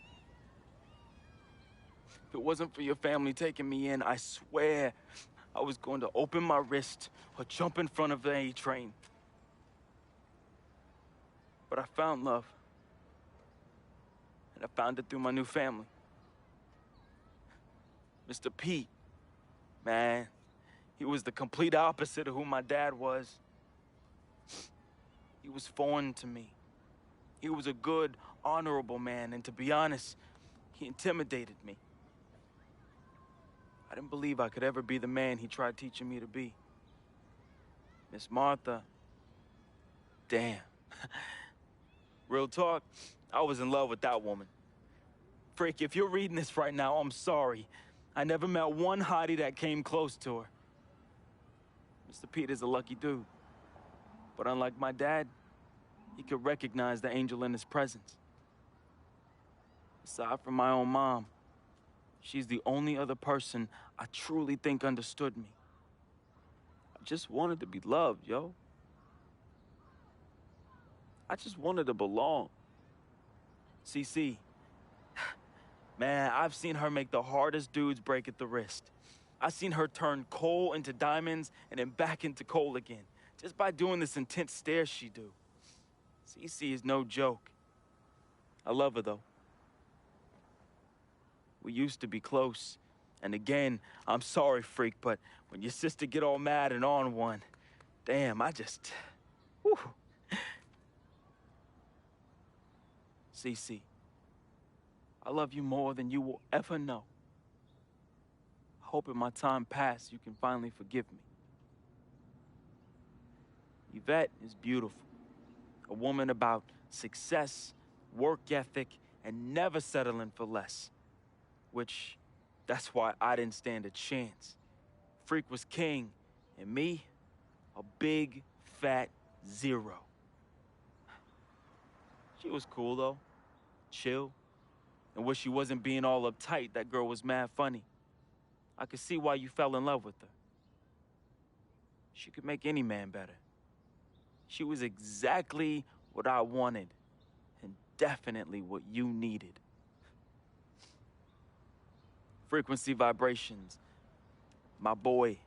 If it wasn't for your family taking me in, I swear I was going to open my wrist or jump in front of a train. But I found love. And I found it through my new family. Mr. Pete, man, he was the complete opposite of who my dad was. He was foreign to me. He was a good, honorable man, and to be honest, he intimidated me. I didn't believe I could ever be the man he tried teaching me to be. Miss Martha, damn. Real talk, I was in love with that woman. Frick, if you're reading this right now, I'm sorry. I never met one hottie that came close to her. Mr. Pete is a lucky dude. But unlike my dad, he could recognize the angel in his presence. Aside from my own mom, she's the only other person I truly think understood me. I just wanted to be loved, yo. I just wanted to belong. CC, man, I've seen her make the hardest dudes break at the wrist. I've seen her turn coal into diamonds and then back into coal again, just by doing this intense stare she do. CC is no joke. I love her, though. We used to be close. And again, I'm sorry, freak, but when your sister get all mad and on one, damn, I just... Whew. CC, I love you more than you will ever know. I hope in my time past you can finally forgive me. Yvette is beautiful. A woman about success, work ethic, and never settling for less. Which, that's why I didn't stand a chance. Freak was king, and me, a big, fat zero. She was cool, though. Chill. And when she wasn't being all uptight, that girl was mad funny. I could see why you fell in love with her. She could make any man better. She was exactly what I wanted, and definitely what you needed. Frequency vibrations, my boy,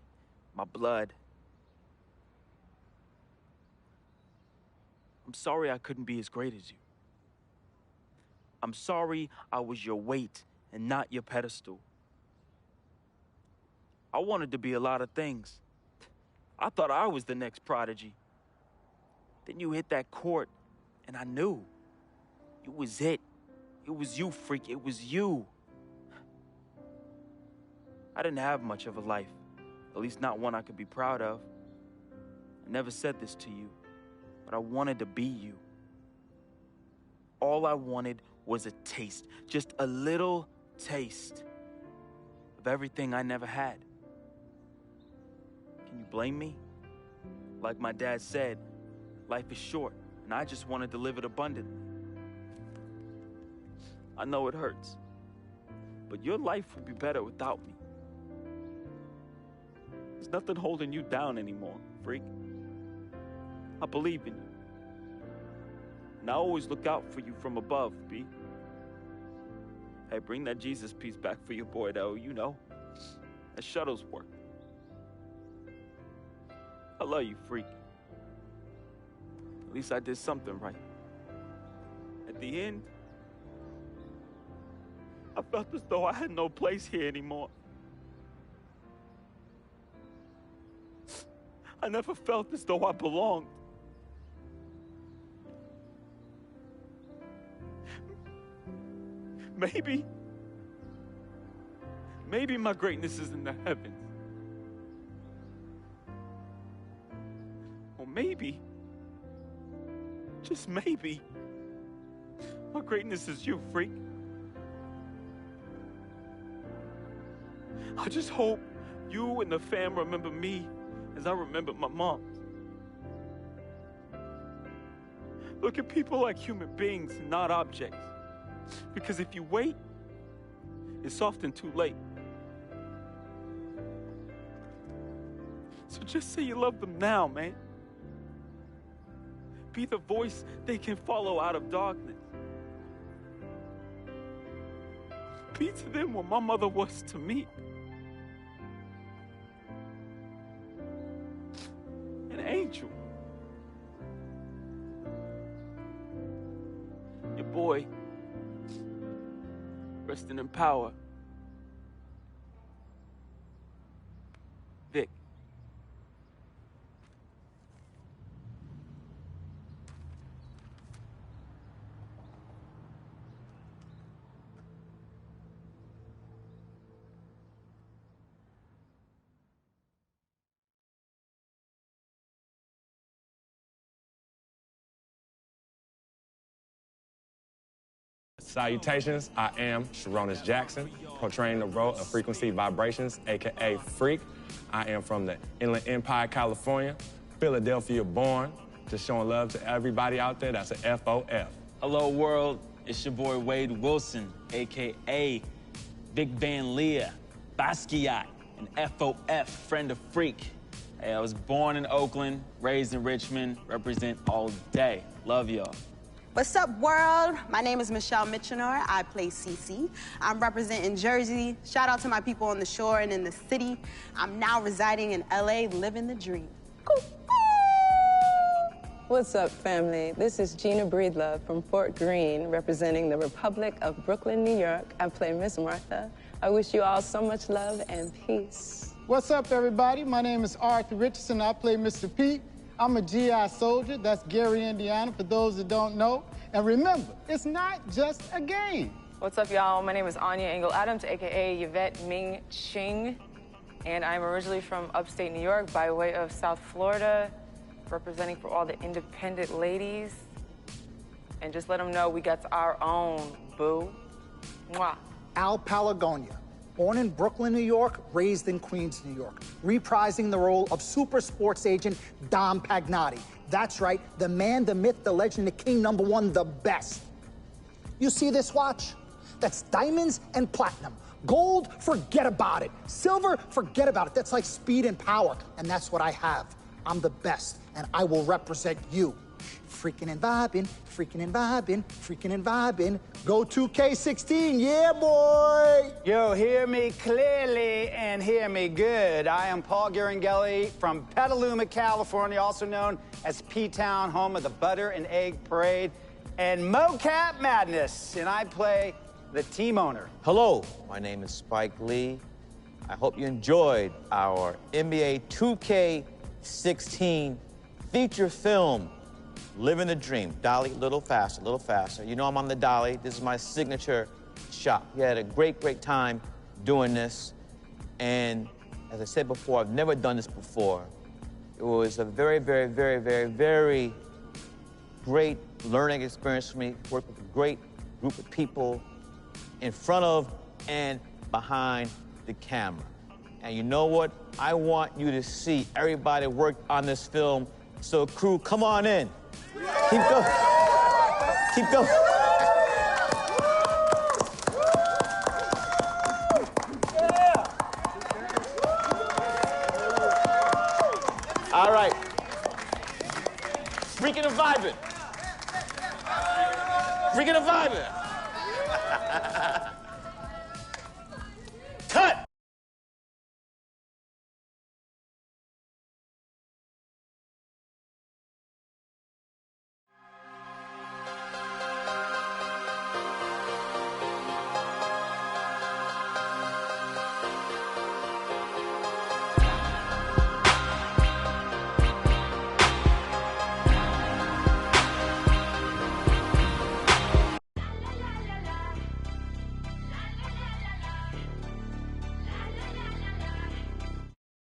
my blood. I'm sorry I couldn't be as great as you. I'm sorry I was your weight and not your pedestal. I wanted to be a lot of things. I thought I was the next prodigy. Then you hit that court, and I knew. It was it. It was you, freak. It was you. I didn't have much of a life, at least not one I could be proud of. I never said this to you, but I wanted to be you. All I wanted was a taste, just a little taste of everything I never had. Can you blame me? Like my dad said, life is short, and I just wanted to live it abundantly. I know it hurts, but your life would be better without me. There's nothing holding you down anymore, freak. I believe in you. And I always look out for you from above, B. Hey, bring that Jesus piece back for your boy, though, you know. That shuttle's work. I love you, freak. At least I did something right. At the end, I felt as though I had no place here anymore. I never felt as though I belonged. Maybe my greatness is in the heavens. Or maybe, just maybe, my greatness is you, freak. I just hope you and the fam remember me as I remembered my mom. Look at people like human beings, not objects. Because if you wait, it's often too late. So just say you love them now, man. Be the voice they can follow out of darkness. Be to them what my mother was to me. An angel. Your boy, resting in power. Vic. Salutations, I am Sharonis Jackson, portraying the role of Frequency Vibrations, aka Freak. I am from the Inland Empire, California, Philadelphia born, just showing love to everybody out there that's an FOF. Hello, world. It's your boy Wade Wilson, aka Vic Van Leer, Basquiat, an FOF, friend of Freak. Hey, I was born in Oakland, raised in Richmond, represent all day. Love y'all. What's up, world? My name is Michelle Mitchenor. I play Cece. I'm representing Jersey. Shout out to my people on the shore and in the city. I'm now residing in LA, living the dream. What's up, family? This is Gina Breedlove from Fort Greene, representing the Republic of Brooklyn, New York. I play Miss Martha. I wish you all so much love and peace. What's up, everybody? My name is Arthur Richardson. I play Mr. Pete. I'm a GI soldier. That's Gary, Indiana, for those that don't know. And remember, it's not just a game. What's up, y'all? My name is Anya Engel Adams, aka Yvette Ming Ching, and I'm originally from upstate New York by way of South Florida, representing for all the independent ladies. And just let them know we got our own, boo. Mwah. Al Palagonia, born in Brooklyn, New York, raised in Queens, New York, reprising the role of super sports agent Dom Pagnotti. That's right, the man, the myth, the legend, the king, #1, the best. You see this watch? That's diamonds and platinum. Gold, forget about it. Silver, forget about it. That's like speed and power, and that's what I have. I'm the best, and I will represent you. Freaking and vibing, freaking and vibing, freaking and vibing. Go 2K16, yeah, boy! Yo, hear me clearly and hear me good. I am Paul Garangelli from Petaluma, California, also known as P-Town, home of the Butter and Egg Parade and Mocap Madness, and I play the team owner. Hello, my name is Spike Lee. I hope you enjoyed our NBA 2K16 feature film, Living the Dream. Dolly, a little faster, a little faster. You know I'm on the dolly. This is my signature shot. We had a great, great time doing this. And as I said before, I've never done this before. It was a very, very, very, very, very great learning experience for me. Worked with a great group of people in front of and behind the camera. And you know what? I want you to see everybody worked on this film. So crew, come on in. Keep going. Keep going.